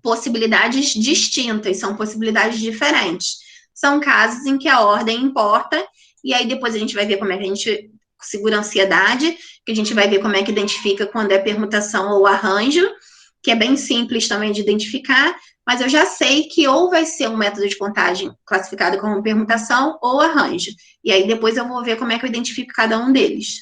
[SPEAKER 1] possibilidades distintas, são possibilidades diferentes. São casos em que a ordem importa, e aí depois a gente vai ver como é que a gente segura a ansiedade, que a gente vai ver como é que identifica quando é permutação ou arranjo, que é bem simples também de identificar, mas eu já sei que ou vai ser um método de contagem classificado como permutação ou arranjo. E aí depois eu vou ver como é que eu identifico cada um deles.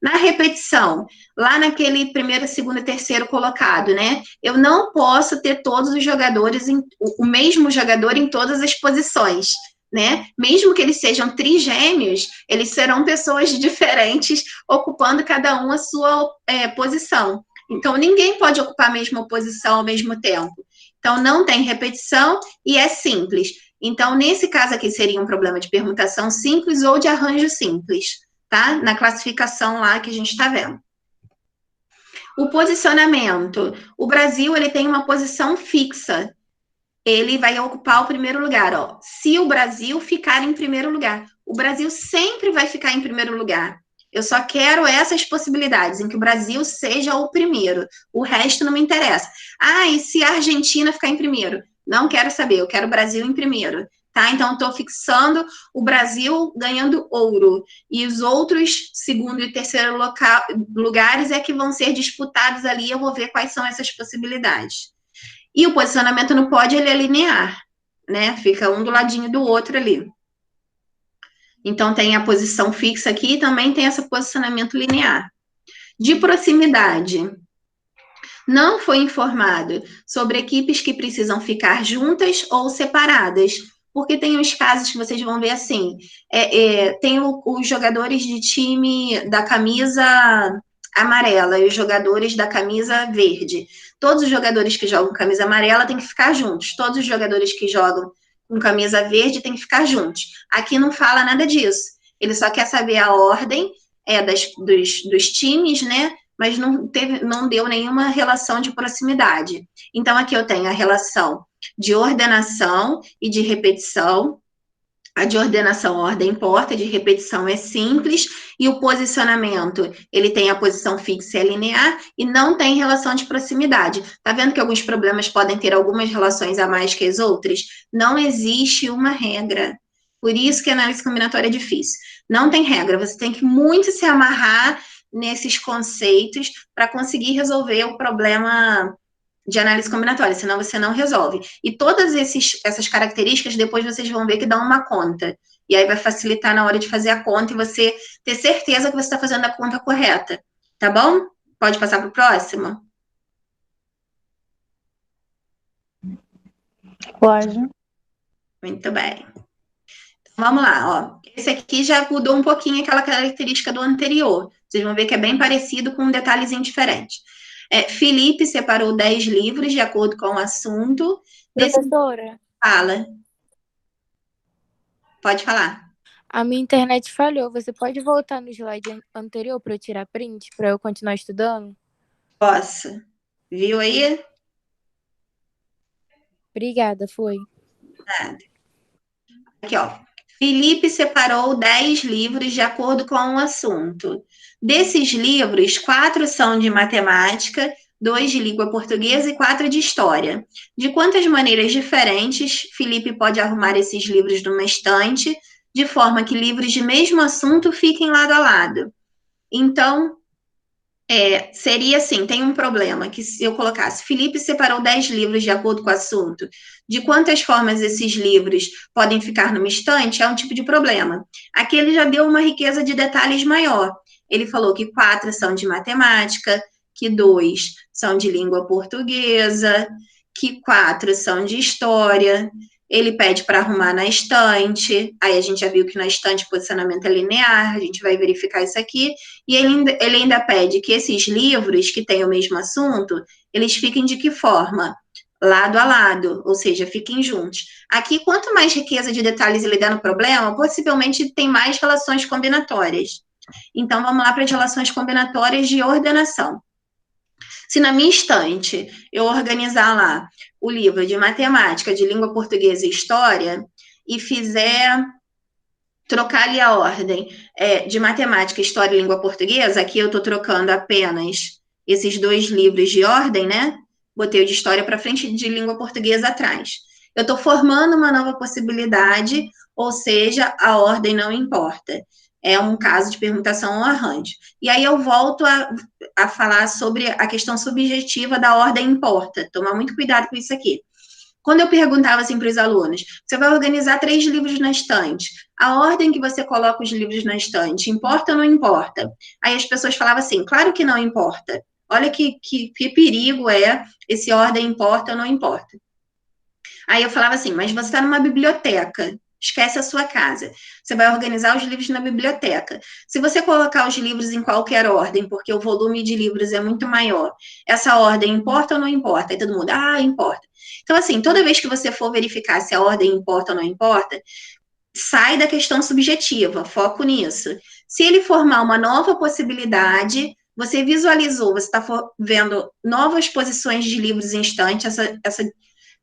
[SPEAKER 1] Na repetição, lá naquele primeiro, segundo e terceiro colocado, né? Eu não posso ter todos os jogadores, o mesmo jogador em todas as posições, né? Mesmo que eles sejam trigêmeos, eles serão pessoas diferentes, ocupando cada um a sua posição. Então, ninguém pode ocupar a mesma posição ao mesmo tempo. Então, não tem repetição e é simples. Então, nesse caso aqui, seria um problema de permutação simples ou de arranjo simples, tá? Na classificação lá que a gente está vendo. O posicionamento. O Brasil, ele tem uma posição fixa. Ele vai ocupar o primeiro lugar, ó. Se o Brasil ficar em primeiro lugar. O Brasil sempre vai ficar em primeiro lugar. Eu só quero essas possibilidades, em que o Brasil seja o primeiro. O resto não me interessa. E se a Argentina ficar em primeiro? Não quero saber, eu quero o Brasil em primeiro. Tá? Então, estou fixando o Brasil ganhando ouro. E os outros segundo e terceiro lugares é que vão ser disputados ali. Eu vou ver quais são essas possibilidades. E o posicionamento no pódio, ele é linear, né? Fica um do ladinho do outro ali. Então, tem a posição fixa aqui e também tem esse posicionamento linear. De proximidade. Não foi informado sobre equipes que precisam ficar juntas ou separadas, porque tem os casos que vocês vão ver assim, tem os jogadores de time da camisa amarela e os jogadores da camisa verde. Todos os jogadores que jogam camisa amarela têm que ficar juntos, todos os jogadores que jogam com camisa verde têm que ficar juntos. Aqui não fala nada disso, ele só quer saber a ordem dos times, né, mas não deu nenhuma relação de proximidade. Então, aqui eu tenho a relação de ordenação e de repetição. A de ordenação, ordem importa, a de repetição é simples, e o posicionamento, ele tem a posição fixa e linear, e não tem relação de proximidade. Tá vendo que alguns problemas podem ter algumas relações a mais que as outras? Não existe uma regra. Por isso que a análise combinatória é difícil. Não tem regra, você tem que muito se amarrar nesses conceitos para conseguir resolver o problema de análise combinatória, senão você não resolve. E todas essas características, depois vocês vão ver que dão uma conta. E aí vai facilitar na hora de fazer a conta e você ter certeza que você está fazendo a conta correta. Tá bom? Pode passar para o próximo?
[SPEAKER 3] Pode.
[SPEAKER 1] Muito bem. Então, vamos lá, ó. Esse aqui já mudou um pouquinho aquela característica do anterior. Vocês vão ver que é bem parecido com um detalhezinho diferente. Felipe separou 10 livros de acordo com o assunto.
[SPEAKER 3] Professora,
[SPEAKER 1] Fala. Pode falar.
[SPEAKER 3] a minha internet falhou. Você pode voltar no slide anterior para eu tirar print, para eu continuar estudando?
[SPEAKER 1] Posso. Viu aí?
[SPEAKER 3] Obrigada, foi.
[SPEAKER 1] Nada. Aqui, ó. Felipe separou 10 livros de acordo com o assunto. Desses livros, 4 são de matemática, 2 de língua portuguesa e 4 de história. De quantas maneiras diferentes Felipe pode arrumar esses livros numa estante, de forma que livros de mesmo assunto fiquem lado a lado? Então, seria assim, tem um problema, que se eu colocasse, Felipe separou 10 livros de acordo com o assunto, de quantas formas esses livros podem ficar numa estante, é um tipo de problema. Aqui ele já deu uma riqueza de detalhes maior. Ele falou que 4 são de matemática, que 2 são de língua portuguesa, que 4 são de história. Ele pede para arrumar na estante, aí a gente já viu que na estante o posicionamento é linear, a gente vai verificar isso aqui, e ele ainda pede que esses livros que têm o mesmo assunto, eles fiquem de que forma? Lado a lado, ou seja, fiquem juntos. Aqui, quanto mais riqueza de detalhes ele dá no problema, possivelmente tem mais relações combinatórias. Então, vamos lá para as relações combinatórias de ordenação. Se na minha estante eu organizar lá o livro de matemática, de língua portuguesa e história, e fizer trocar ali a ordem de matemática, história e língua portuguesa, aqui eu estou trocando apenas esses 2 livros de ordem, né? Botei o de história para frente e de língua portuguesa atrás. Eu estou formando uma nova possibilidade, ou seja, a ordem não importa. É um caso de permutação ou arranjo. E aí eu volto a falar sobre a questão subjetiva da ordem importa. Tomar muito cuidado com isso aqui. Quando eu perguntava assim para os alunos, você vai organizar 3 livros na estante, a ordem que você coloca os livros na estante, importa ou não importa? Aí as pessoas falavam assim, claro que não importa. Olha que perigo é esse ordem importa ou não importa. Aí eu falava assim, mas você está numa biblioteca, esquece a sua casa. Você vai organizar os livros na biblioteca. Se você colocar os livros em qualquer ordem, porque o volume de livros é muito maior, essa ordem importa ou não importa? Aí todo mundo, importa. Então, assim, toda vez que você for verificar se a ordem importa ou não importa, sai da questão subjetiva, foco nisso. Se ele formar uma nova possibilidade, você visualizou, você está vendo novas posições de livros em estante, essa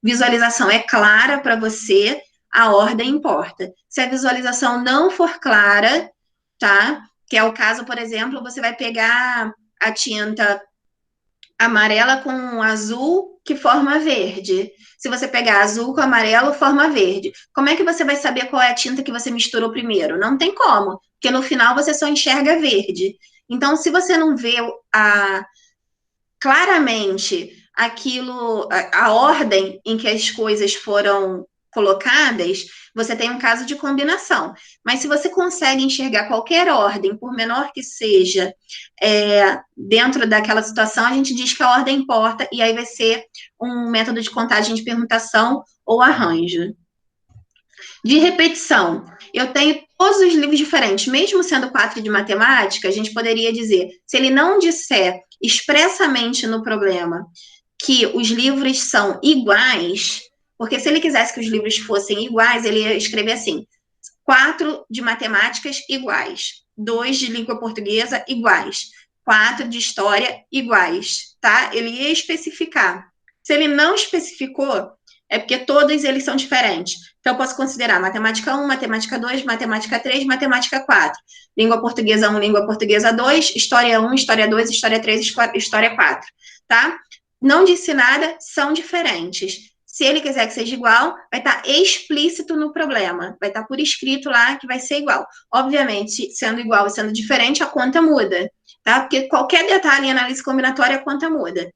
[SPEAKER 1] visualização é clara para você, a ordem importa. Se a visualização não for clara, tá? Que é o caso, por exemplo, você vai pegar a tinta amarela com azul, que forma verde. Se você pegar azul com amarelo, forma verde. Como é que você vai saber qual é a tinta que você misturou primeiro? Não tem como, porque no final você só enxerga verde. Então, se você não vê claramente a ordem em que as coisas foram colocadas, você tem um caso de combinação. Mas se você consegue enxergar qualquer ordem, por menor que seja, dentro daquela situação, a gente diz que a ordem importa, e aí vai ser um método de contagem de permutação ou arranjo. De repetição, eu tenho todos os livros diferentes, mesmo sendo 4 de matemática, a gente poderia dizer, se ele não disser expressamente no problema que os livros são iguais, porque se ele quisesse que os livros fossem iguais, ele ia escrever assim, 4 de matemáticas iguais, 2 de língua portuguesa iguais, 4 de história iguais, tá? Ele ia especificar. Se ele não especificou, é porque todos eles são diferentes. Então, eu posso considerar matemática 1, matemática 2, matemática 3, matemática 4. Língua portuguesa 1, língua portuguesa 2, história 1, história 2, história 3, história 4, tá? Não disse nada, são diferentes. Se ele quiser que seja igual, vai estar explícito no problema. Vai estar por escrito lá que vai ser igual. Obviamente, sendo igual e sendo diferente, a conta muda, tá? Porque qualquer detalhe em análise combinatória, a conta muda.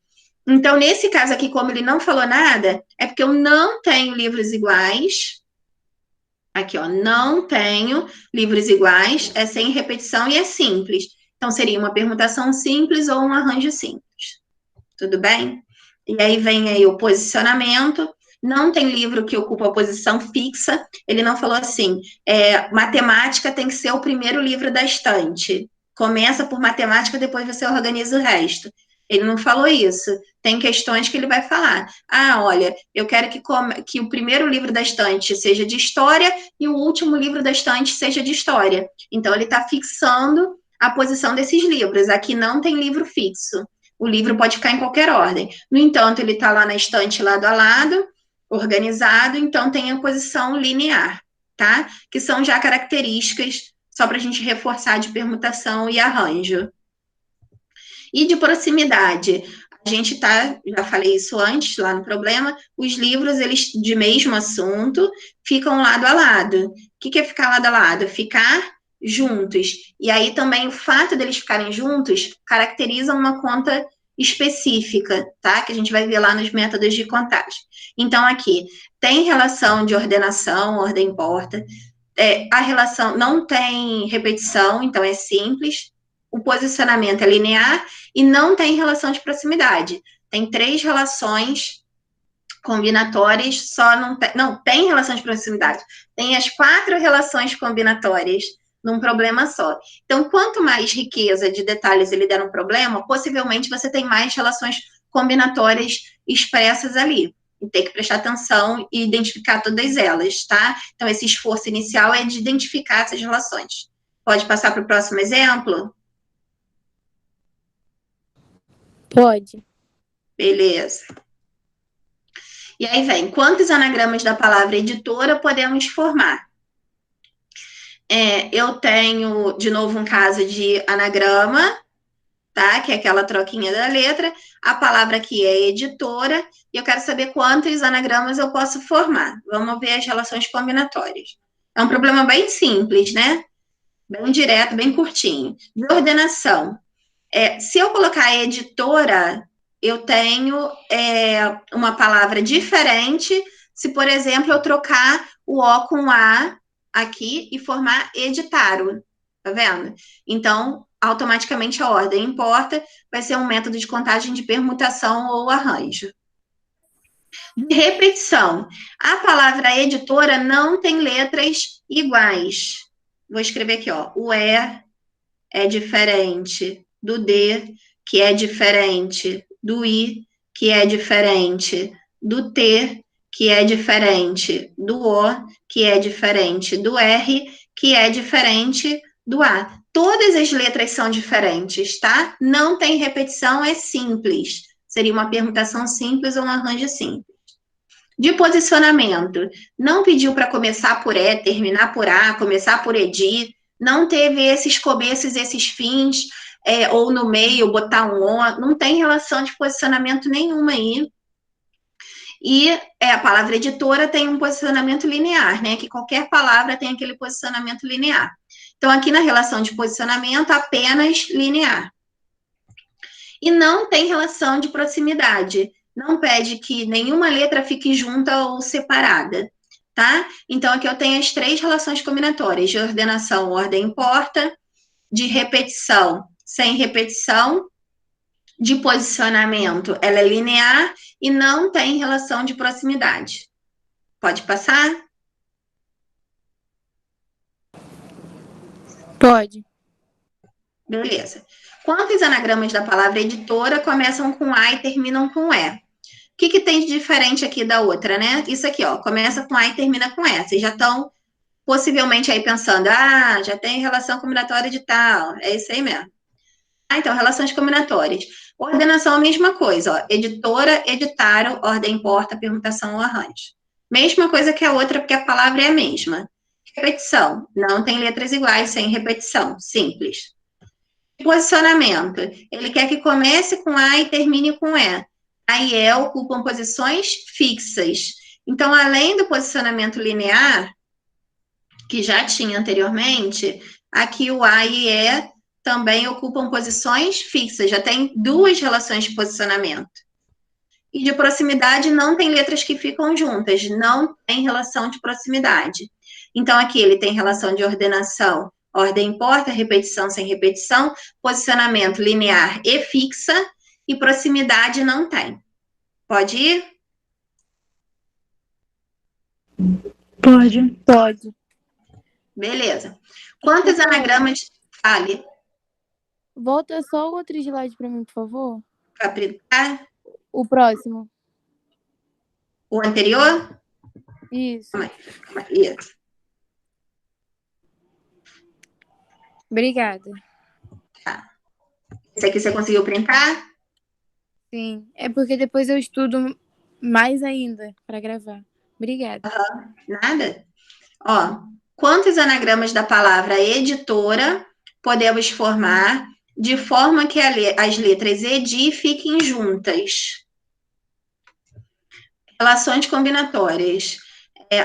[SPEAKER 1] Então, nesse caso aqui, como ele não falou nada, é porque eu não tenho livros iguais. Aqui, ó, não tenho livros iguais, é sem repetição e é simples. Então, seria uma permutação simples ou um arranjo simples. Tudo bem? E aí vem aí o posicionamento. Não tem livro que ocupa a posição fixa. Ele não falou assim, matemática tem que ser o primeiro livro da estante. Começa por matemática, depois você organiza o resto. Ele não falou isso. Tem questões que ele vai falar. Ah, olha, eu quero que o primeiro livro da estante seja de história e o último livro da estante seja de história. Então, ele está fixando a posição desses livros. Aqui não tem livro fixo. O livro pode ficar em qualquer ordem. No entanto, ele está lá na estante lado a lado, organizado, então tem a posição linear, tá? Que são já características, só para a gente reforçar, de permutação e arranjo. E de proximidade, a gente tá, já falei isso antes, lá no problema, os livros, eles de mesmo assunto, ficam lado a lado. O que é ficar lado a lado? Ficar juntos. E aí também o fato deles ficarem juntos caracteriza uma conta específica, tá? Que a gente vai ver lá nos métodos de contagem. Então, aqui, tem relação de ordenação, ordem importa. A relação não tem repetição, então é simples. O posicionamento é linear e não tem relação de proximidade. Tem 3 relações combinatórias, só não tem relação de proximidade. Tem as 4 relações combinatórias num problema só. Então, quanto mais riqueza de detalhes ele der no problema, possivelmente você tem mais relações combinatórias expressas ali. E tem que prestar atenção e identificar todas elas, tá? Então, esse esforço inicial é de identificar essas relações. Pode passar para o próximo exemplo?
[SPEAKER 3] Pode.
[SPEAKER 1] Beleza. E aí vem, quantos anagramas da palavra editora podemos formar? Eu tenho, de novo, um caso de anagrama, tá? Que é aquela troquinha da letra. A palavra aqui é editora, e eu quero saber quantos anagramas eu posso formar. Vamos ver as relações combinatórias. É um problema bem simples, né? Bem direto, bem curtinho. De ordenação. Se eu colocar editora, eu tenho uma palavra diferente se, por exemplo, eu trocar o O com A aqui e formar editaro, tá vendo? Então, automaticamente a ordem importa, vai ser um método de contagem de permutação ou arranjo. De repetição. A palavra editora não tem letras iguais. Vou escrever aqui, ó. O E é diferente do D, que é diferente do I, que é diferente do T, que é diferente do O, que é diferente do R, que é diferente do A. Todas as letras são diferentes, tá? Não tem repetição, é simples. Seria uma permutação simples ou um arranjo simples. De posicionamento. Não pediu para começar por E, terminar por A, começar por EDI. Não teve esses começos, esses fins, ou no meio, botar um O. Não tem relação de posicionamento nenhuma aí. E a palavra editora tem um posicionamento linear, né? Que qualquer palavra tem aquele posicionamento linear. Então, aqui na relação de posicionamento, apenas linear. E não tem relação de proximidade. Não pede que nenhuma letra fique junta ou separada, tá? Então, aqui eu tenho as 3 relações combinatórias. De ordenação, ordem importa. De repetição, sem repetição. De posicionamento, ela é linear e não tem relação de proximidade. Pode passar?
[SPEAKER 3] Pode.
[SPEAKER 1] Beleza. Quantos anagramas da palavra editora começam com A e terminam com E? O que tem de diferente aqui da outra, né? Isso aqui, ó, começa com A e termina com E. Vocês já estão possivelmente aí pensando, já tem relação combinatória de tal. É isso aí mesmo. Ah, então, relações combinatórias. Ordenação, a mesma coisa, ó. Editora, editaram, ordem, porta, permutação ou arranjo. Mesma coisa que a outra, porque a palavra é a mesma. Repetição. Não tem letras iguais sem repetição. Simples. Posicionamento. Ele quer que comece com A e termine com E. A e E ocupam posições fixas. Então, além do posicionamento linear, que já tinha anteriormente, aqui o A e E também ocupam posições fixas, já tem duas relações de posicionamento. E de proximidade não tem letras que ficam juntas, não tem relação de proximidade. Então, aqui ele tem relação de ordenação, ordem importa, repetição sem repetição, posicionamento linear e fixa, e proximidade não tem. Pode ir?
[SPEAKER 2] Pode.
[SPEAKER 3] Pode.
[SPEAKER 1] Beleza. Quantos anagramas... Fale.
[SPEAKER 3] Volta só o outro slide para mim, por favor.
[SPEAKER 1] Para printar.
[SPEAKER 3] O próximo.
[SPEAKER 1] O anterior?
[SPEAKER 3] Isso.
[SPEAKER 1] Calma aí. Isso.
[SPEAKER 3] Obrigada.
[SPEAKER 1] Tá. Esse aqui você conseguiu printar?
[SPEAKER 3] Sim. É porque depois eu estudo mais ainda para gravar. Obrigada.
[SPEAKER 1] Nada? Ó, quantos anagramas da palavra editora podemos formar de forma que as letras edi fiquem juntas? Relações combinatórias.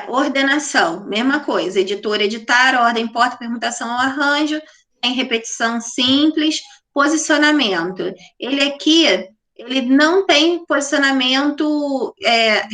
[SPEAKER 1] Ordenação, mesma coisa. Editor, editar, ordem, porta, permutação ou arranjo. Tem repetição simples. Posicionamento. Ele aqui, ele não tem posicionamento,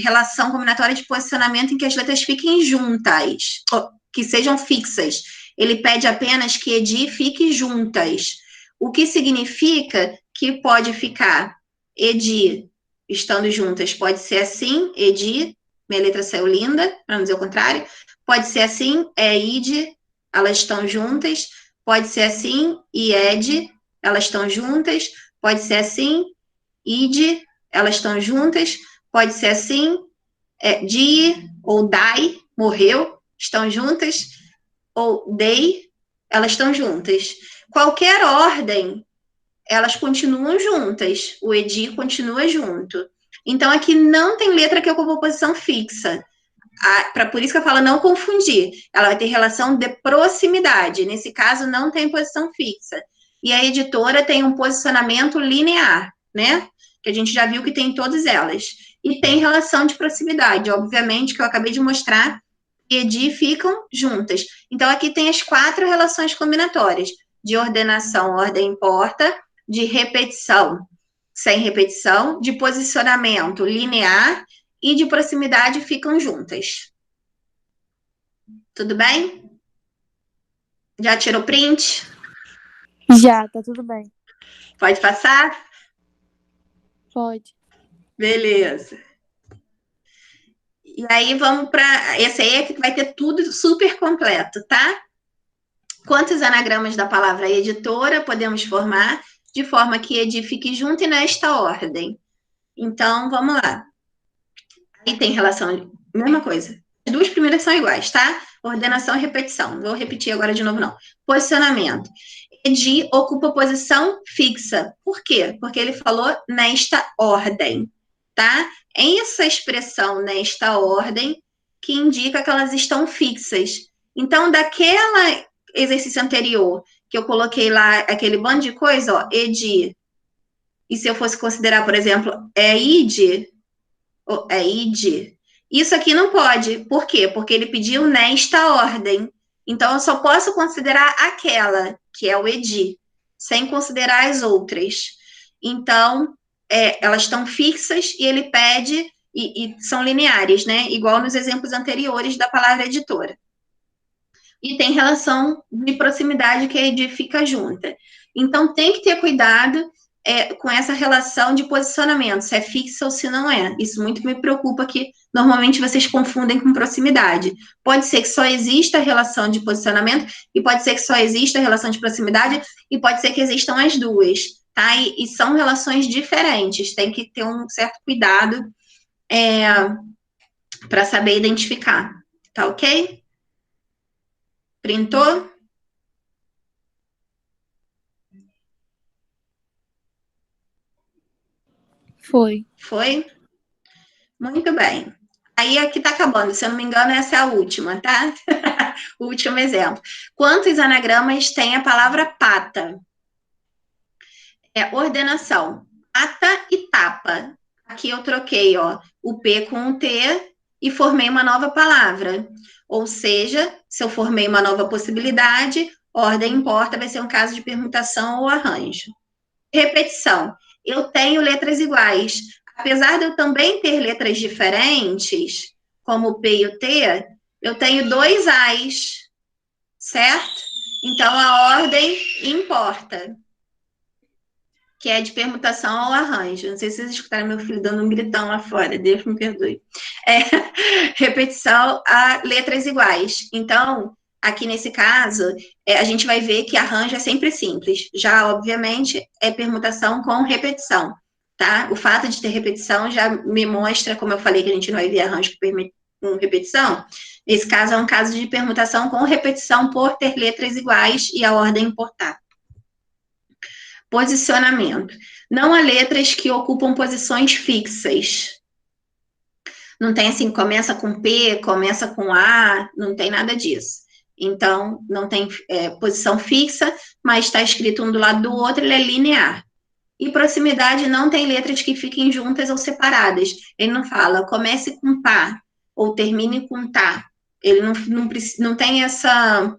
[SPEAKER 1] relação combinatória de posicionamento em que as letras fiquem juntas, que sejam fixas. Ele pede apenas que edi fique juntas. O que significa que pode ficar edi estando juntas. Pode ser assim, edi, minha letra saiu linda, para não dizer o contrário. Pode ser assim, id, elas estão juntas. Pode ser assim, ied, elas estão juntas. Pode ser assim, id, elas estão juntas. Pode ser assim, di ou dai, morreu, estão juntas. Ou dei, elas estão juntas. Qualquer ordem, elas continuam juntas. O edi continua junto. Então, aqui não tem letra que ocupa posição fixa. Por isso que eu falo não confundir. Ela vai ter relação de proximidade. Nesse caso, não tem posição fixa. E a editora tem um posicionamento linear, né? Que a gente já viu que tem em todas elas. E tem relação de proximidade, obviamente, que eu acabei de mostrar, e edi ficam juntas. Então, aqui tem as 4 relações combinatórias: de ordenação, ordem importa, de repetição, sem repetição, de posicionamento linear e de proximidade ficam juntas. Tudo bem? Já tirou print?
[SPEAKER 3] Já, tá tudo bem.
[SPEAKER 1] Pode passar?
[SPEAKER 3] Pode.
[SPEAKER 1] Beleza. E aí vamos para... Esse aí é que vai ter tudo super completo, tá? Quantos anagramas da palavra editora podemos formar de forma que edi fique junto e nesta ordem? Então, vamos lá. Aí tem relação, mesma coisa. As 2 primeiras são iguais, tá? Ordenação e repetição. Não vou repetir agora de novo, não. Posicionamento. Edi ocupa posição fixa. Por quê? Porque ele falou nesta ordem, tá? Essa expressão nesta ordem que indica que elas estão fixas. Então, daquela exercício anterior que eu coloquei lá, aquele bando de coisa, ó, edi. E se eu fosse considerar, por exemplo, id, isso aqui não pode. Por quê? Porque ele pediu nesta ordem. Então, eu só posso considerar aquela, que é o edi, sem considerar as outras. Então, elas estão fixas e ele pede, e são lineares, né? Igual nos exemplos anteriores da palavra editora. E tem relação de proximidade que a edi fica junta. Então, tem que ter cuidado com essa relação de posicionamento, se é fixa ou se não é. Isso muito me preocupa, que normalmente vocês confundem com proximidade. Pode ser que só exista a relação de posicionamento, e pode ser que só exista a relação de proximidade, e pode ser que existam as duas, tá? E são relações diferentes, tem que ter um certo cuidado para saber identificar, tá ok? Printou?
[SPEAKER 3] Foi.
[SPEAKER 1] Foi? Muito bem. Aí aqui tá acabando, se eu não me engano, essa é a última, tá? O último exemplo. Quantos anagramas tem a palavra pata? É ordenação. Pata e tapa. Aqui eu troquei, ó, o P com o T e formei uma nova palavra. Ou seja, se eu formei uma nova possibilidade, ordem importa, vai ser um caso de permutação ou arranjo. Repetição. Eu tenho letras iguais. Apesar de eu também ter letras diferentes, como o P e o T, eu tenho dois As, certo? Então, a ordem importa, que é de permutação ou arranjo. Não sei se vocês escutaram meu filho dando um gritão lá fora, Deus me perdoe. Repetição a letras iguais. Então, aqui nesse caso, a gente vai ver que arranjo é sempre simples. Já, obviamente, é permutação com repetição, tá? O fato de ter repetição já me mostra, como eu falei, que a gente não vai ver arranjo com repetição. Nesse caso, é um caso de permutação com repetição por ter letras iguais e a ordem importar. Posicionamento. Não há letras que ocupam posições fixas. Não tem assim, começa com P, começa com A, não tem nada disso. Então, não tem posição fixa, mas está escrito um do lado do outro, ele é linear. E proximidade não tem letras que fiquem juntas ou separadas. Ele não fala, comece com pá, ou termine com tá. Ele não tem essa...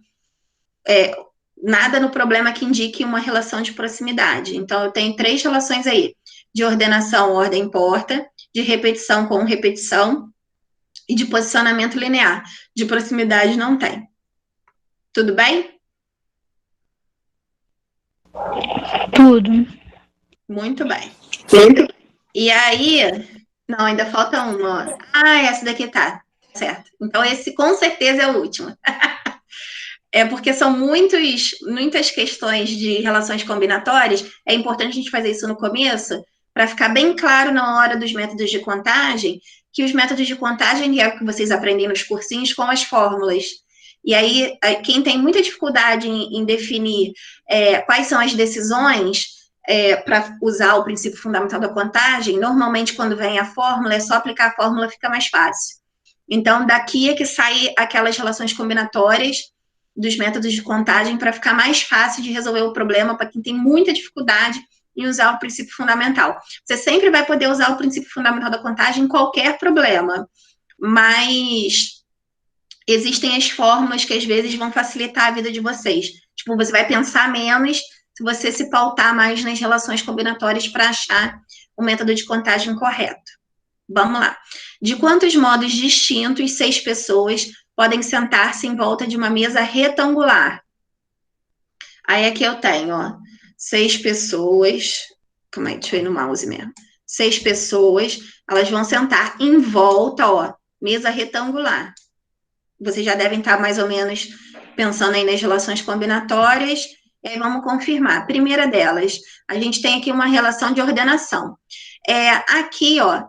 [SPEAKER 1] nada no problema que indique uma relação de proximidade. Então, eu tenho 3 relações aí. De ordenação, ordem importa. De repetição com repetição. E de posicionamento linear. De proximidade não tem. Tudo bem?
[SPEAKER 2] Tudo.
[SPEAKER 1] Muito bem. E aí... Não, ainda falta uma. Ah, essa daqui tá. Certo. Então, esse com certeza é o último. É porque são muitas questões de relações combinatórias. É importante a gente fazer isso no começo, para ficar bem claro na hora dos métodos de contagem, que os métodos de contagem é o que vocês aprendem nos cursinhos com as fórmulas. E aí, quem tem muita dificuldade em definir quais são as decisões para usar o princípio fundamental da contagem, normalmente quando vem a fórmula, é só aplicar a fórmula, fica mais fácil. Então, daqui é que saem aquelas relações combinatórias dos métodos de contagem para ficar mais fácil de resolver o problema para quem tem muita dificuldade em usar o princípio fundamental. Você sempre vai poder usar o princípio fundamental da contagem em qualquer problema, mas existem as fórmulas que às vezes vão facilitar a vida de vocês. Tipo, você vai pensar menos se você se pautar mais nas relações combinatórias para achar o método de contagem correto. Vamos lá. De quantos modos distintos 6 pessoas podem sentar-se em volta de uma mesa retangular? Aí aqui eu tenho, ó, 6 pessoas. Calma aí, deixa eu ir no mouse mesmo. 6 pessoas, elas vão sentar em volta, ó, mesa retangular. Vocês já devem estar mais ou menos pensando aí nas relações combinatórias. E aí vamos confirmar. A primeira delas, a gente tem aqui uma relação de ordenação. Aqui, ó,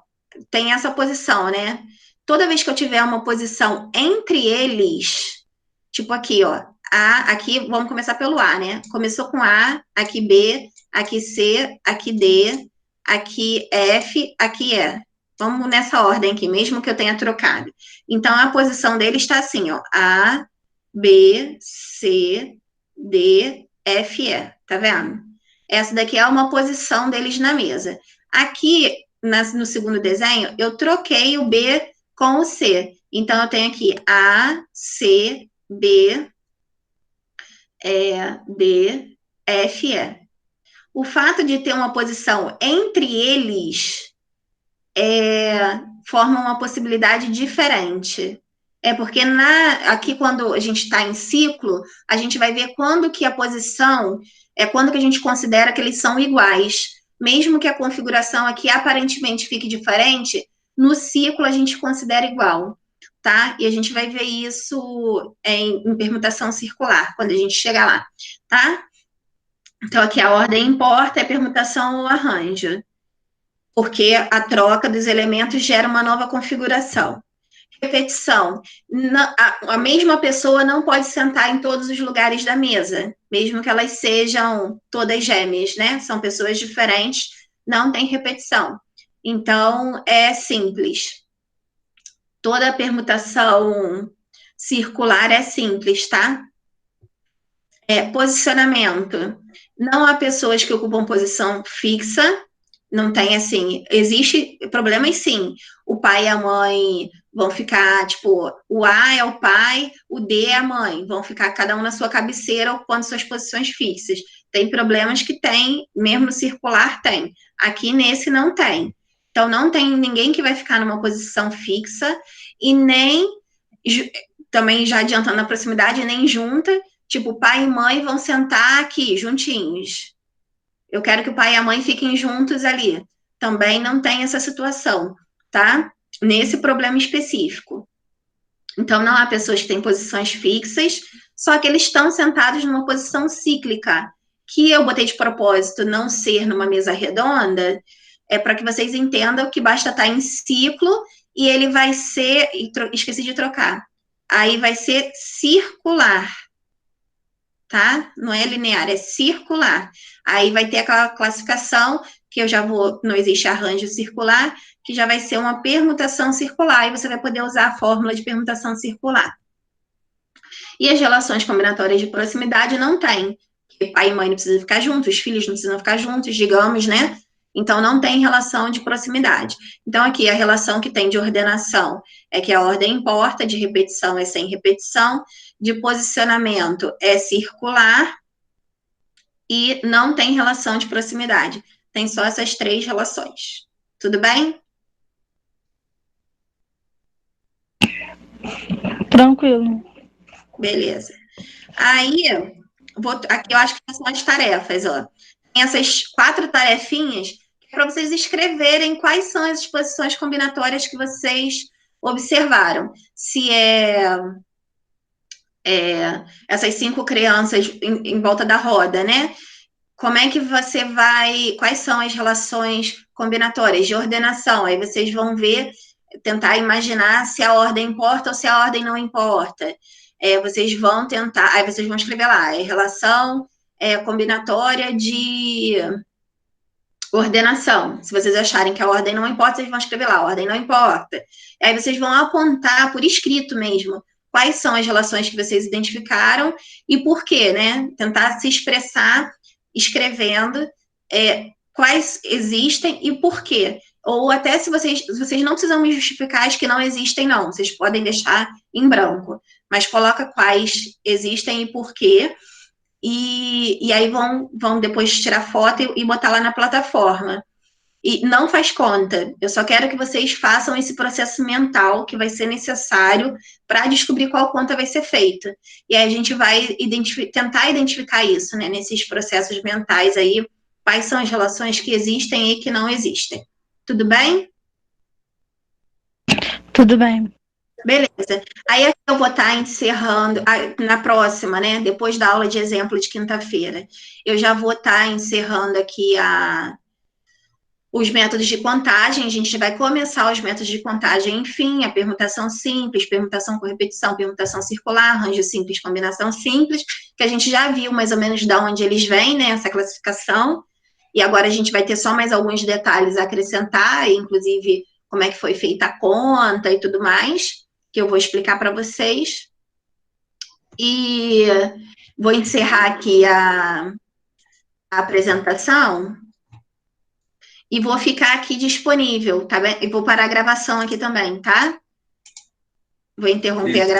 [SPEAKER 1] tem essa posição, né? Toda vez que eu tiver uma posição entre eles, tipo aqui, ó, A, aqui, vamos começar pelo A, né? Começou com A, aqui B, aqui C, aqui D, aqui F, aqui E. Vamos nessa ordem aqui, mesmo que eu tenha trocado. Então, a posição dele está assim, ó, A, B, C, D, F, E. Tá vendo? Essa daqui é uma posição deles na mesa. Aqui, no segundo desenho, eu troquei o B com o C. Então, eu tenho aqui A, C, B, D, F, E. O fato de ter uma posição entre eles forma uma possibilidade diferente. Porque aqui, quando a gente está em ciclo, a gente vai ver quando que a posição quando que a gente considera que eles são iguais. Mesmo que a configuração aqui aparentemente fique diferente, no ciclo a gente considera igual, tá? E a gente vai ver isso em permutação circular, quando a gente chegar lá, tá? Então, aqui a ordem importa, é permutação ou arranjo, porque a troca dos elementos gera uma nova configuração. Repetição. A mesma pessoa não pode sentar em todos os lugares da mesa, mesmo que elas sejam todas gêmeas, né? São pessoas diferentes, não tem repetição. Então, é simples. Toda a permutação circular é simples, tá? Posicionamento. Não há pessoas que ocupam posição fixa, não tem assim. Existe problemas sim. O pai e a mãe vão ficar, tipo, o A é o pai, o D é a mãe, vão ficar cada um na sua cabeceira ocupando suas posições fixas. Tem problemas que tem, mesmo no circular tem. Aqui nesse não tem. Então não tem ninguém que vai ficar numa posição fixa e nem, também já adiantando a proximidade, nem junta. Tipo, pai e mãe vão sentar aqui, juntinhos. Eu quero que o pai e a mãe fiquem juntos ali. Também não tem essa situação, tá? Nesse problema específico. Então, não há pessoas que têm posições fixas, só que eles estão sentados numa posição cíclica, que eu botei de propósito não ser numa mesa redonda, para que vocês entendam que basta estar em ciclo e ele vai ser, esqueci de trocar, aí vai ser circular, tá? Não é linear, é circular. Aí vai ter aquela classificação, que eu já vou, não existe arranjo circular, que já vai ser uma permutação circular, e você vai poder usar a fórmula de permutação circular. E as relações combinatórias de proximidade não tem. Pai e mãe não precisam ficar juntos, os filhos não precisam ficar juntos, digamos, né? Então, não tem relação de proximidade. Então, aqui, a relação que tem de ordenação é que a ordem importa, de repetição é sem repetição, de posicionamento é circular e não tem relação de proximidade. Tem só essas 3 relações. Tudo bem?
[SPEAKER 2] Tranquilo.
[SPEAKER 1] Beleza. Aí, aqui eu acho que são as tarefas, ó. Tem essas 4 tarefinhas para vocês escreverem quais são as exposições combinatórias que vocês observaram. Se essas 5 crianças em volta da roda, né? Como é que você vai... Quais são as relações combinatórias de ordenação? Aí vocês vão ver, tentar imaginar se a ordem importa ou se a ordem não importa. Vocês vão tentar... Aí vocês vão escrever lá, relação combinatória de ordenação. Se vocês acharem que a ordem não importa, vocês vão escrever lá, a ordem não importa. Aí vocês vão apontar por escrito mesmo quais são as relações que vocês identificaram e por quê, né? Tentar se expressar escrevendo quais existem e por quê. Ou até se vocês não precisam me justificar as que não existem, não. Vocês podem deixar em branco. Mas coloca quais existem e por quê. E aí vão depois tirar foto e botar lá na plataforma. E não faz conta. Eu só quero que vocês façam esse processo mental que vai ser necessário para descobrir qual conta vai ser feita. E aí a gente vai tentar identificar isso, né? Nesses processos mentais aí, quais são as relações que existem e que não existem. Tudo bem?
[SPEAKER 2] Tudo bem.
[SPEAKER 1] Beleza. Aí eu vou estar encerrando, na próxima, né? Depois da aula de exemplo de quinta-feira, eu já vou estar encerrando aqui os métodos de contagem. A gente vai começar os métodos de contagem, enfim, a permutação simples, permutação com repetição, permutação circular, arranjo simples, combinação simples, que a gente já viu mais ou menos de onde eles vêm, né? Essa classificação. E agora a gente vai ter só mais alguns detalhes a acrescentar, inclusive como é que foi feita a conta e tudo mais, que eu vou explicar para vocês. E vou encerrar aqui a apresentação e vou ficar aqui disponível, tá bem? E vou parar a gravação aqui também, tá? Vou interromper a gravação.